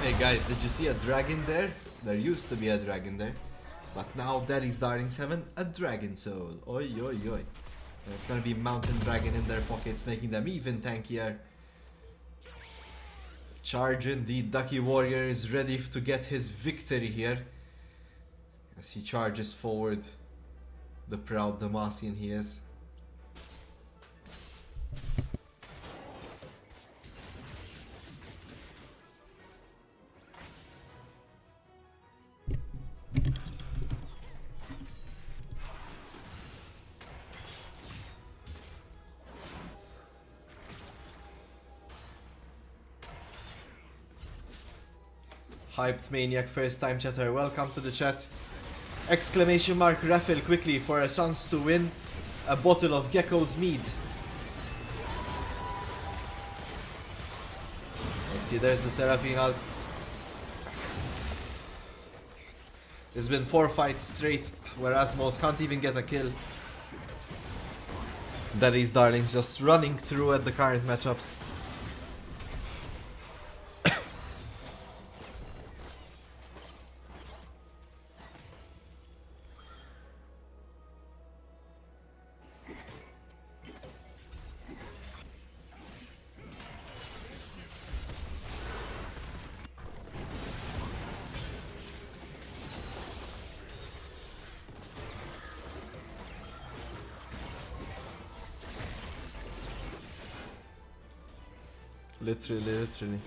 Hey guys, did you see a dragon there? There used to be a dragon there. But now Daddy's Darlings have a dragon soul. Oi oi oi. And it's gonna be mountain dragon in their pockets, making them even tankier. Charging, the Ducky Warrior is ready to get his victory here. As he charges forward. The proud Damacian he is. Hyped Maniac first time chatter, welcome to the chat. Exclamation mark raffle quickly for a chance to win a bottle of Gecko's mead. Let's see, there's the Seraphine ult. There's been 4 fights straight where Azmows can't even get a kill. Daddy's Darlings just running through at the current matchups. Literally.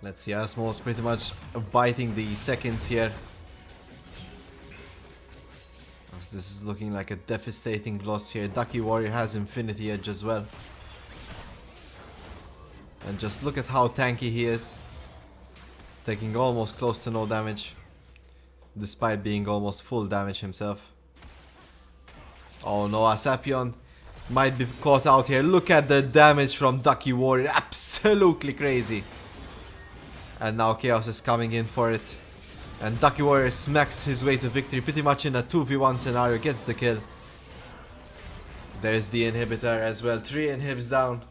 Let's see, Azmows pretty much biting the seconds here. As this is looking like a devastating loss here. Ducky Warrior has Infinity Edge as well. And just look at how tanky he is. Taking almost close to no damage. Despite being almost full damage himself. Oh no, Asapion might be caught out here. Look at the damage from Ducky Warrior. Absolutely crazy. And now Chaos is coming in for it. And Ducky Warrior smacks his way to victory pretty much in a 2v1 scenario. Gets the kill. There's the inhibitor as well. 3 inhibs down.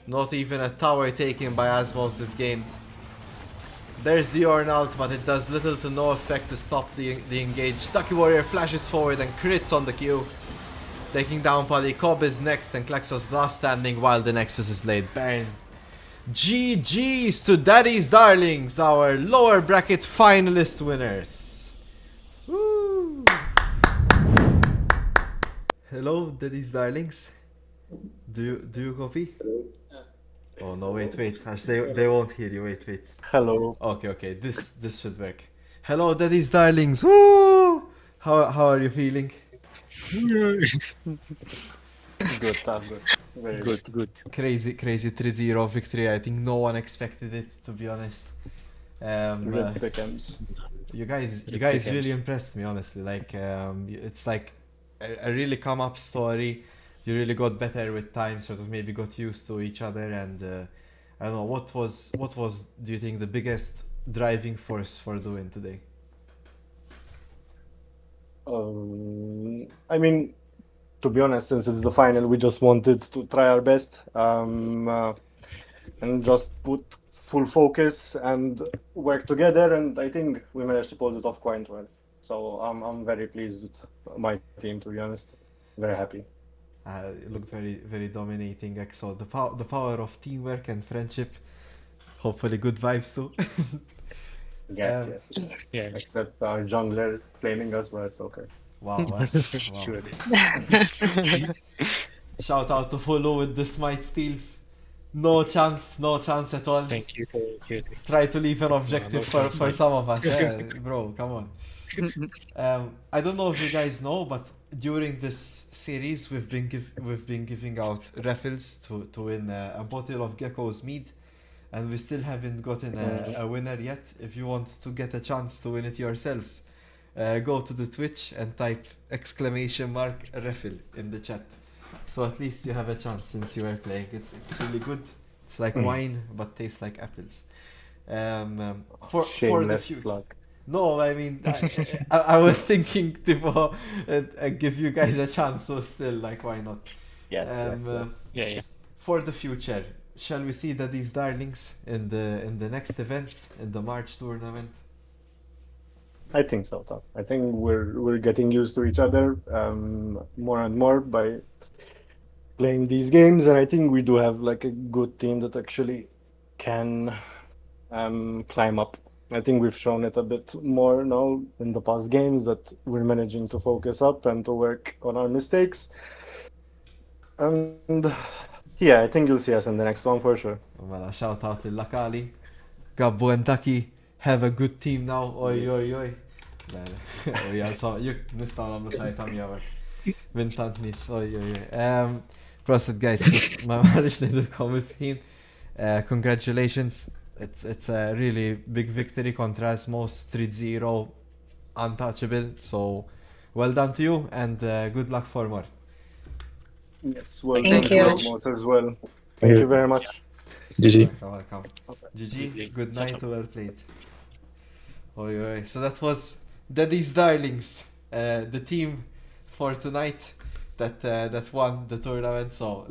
Not even a tower taken by Azmows this game. There's the Ornn ult, but it does little to no effect to stop the engage. Ducky Warrior flashes forward and crits on the Q. Taking down Paddy. Cobb is next and Klexos last standing while the Nexus is laid bare. GG's to Daddy's Darlings, our lower bracket finalist winners. Woo. Hello, Daddy's Darlings. Do you copy? Oh no, wait. Ash, they won't hear you. Wait. Hello. Okay. This should work. Hello, Daddy's Darlings. Woo! How are you feeling? Good, that's good. Very Good. Crazy 3-0 victory. I think no one expected it, to be honest. Good pickings. You guys Good really pickings. impressed me, honestly. Like it's like a really come up story. You really got better with time, sort of maybe got used to each other, and I don't know what was do you think the biggest driving force for doing today? I mean, to be honest, since it's the final, we just wanted to try our best and just put full focus and work together. And I think we managed to pull it off quite well. So I'm very pleased with my team, to be honest. Very happy. It looked very dominating. So the power of teamwork and friendship. Hopefully, good vibes too. Yes, Um, yes. Yeah, Except our jungler flaming us, but it's okay. Wow. surely. Shout out to Follow with the smite steals. No chance at all. Thank you. Try to leave an objective no chance, for mate. some of us. Yeah, bro, come on. I don't know if you guys know, but during this series we've been giving out raffles to win a bottle of Gecko's mead, and we still haven't gotten a winner yet. If you want to get a chance to win it yourselves, go to the Twitch and type !raffle in the chat. So at least you have a chance since you are playing. It's really good. It's like wine but tastes like apples. For the Shameless future. plug. No, I mean, I was thinking to give you guys a chance, so still, like, why not? Yes, yes. Yeah. For the future, shall we see that these darlings in the next events, in the March tournament? I think so, Tom. I think we're getting used to each other more and more by playing these games, and I think we do have like a good team that actually can climb up. I think we've shown it a bit more now in the past games that we're managing to focus up and to work on our mistakes. And yeah, I think you'll see us in the next one for sure. Well, a shout out to Lakali, Gabbo and Taki. Have a good team now. Oj. Och jag sa ju nästan om att ta mig över. Vintant nis. Oj. Prosit guys, my marriage needed comments here. Congratulations. It's a really big victory contra Azmows 3-0 untouchable. So well done to you and good luck for more. Yes, well Thank done you. to Azmows as well. Thank you very much. GG. Welcome. Okay. GG, good Ciao, night, ciao. well played. Oi. So that was Daddy's Darlings, the team for tonight that won the tournament. So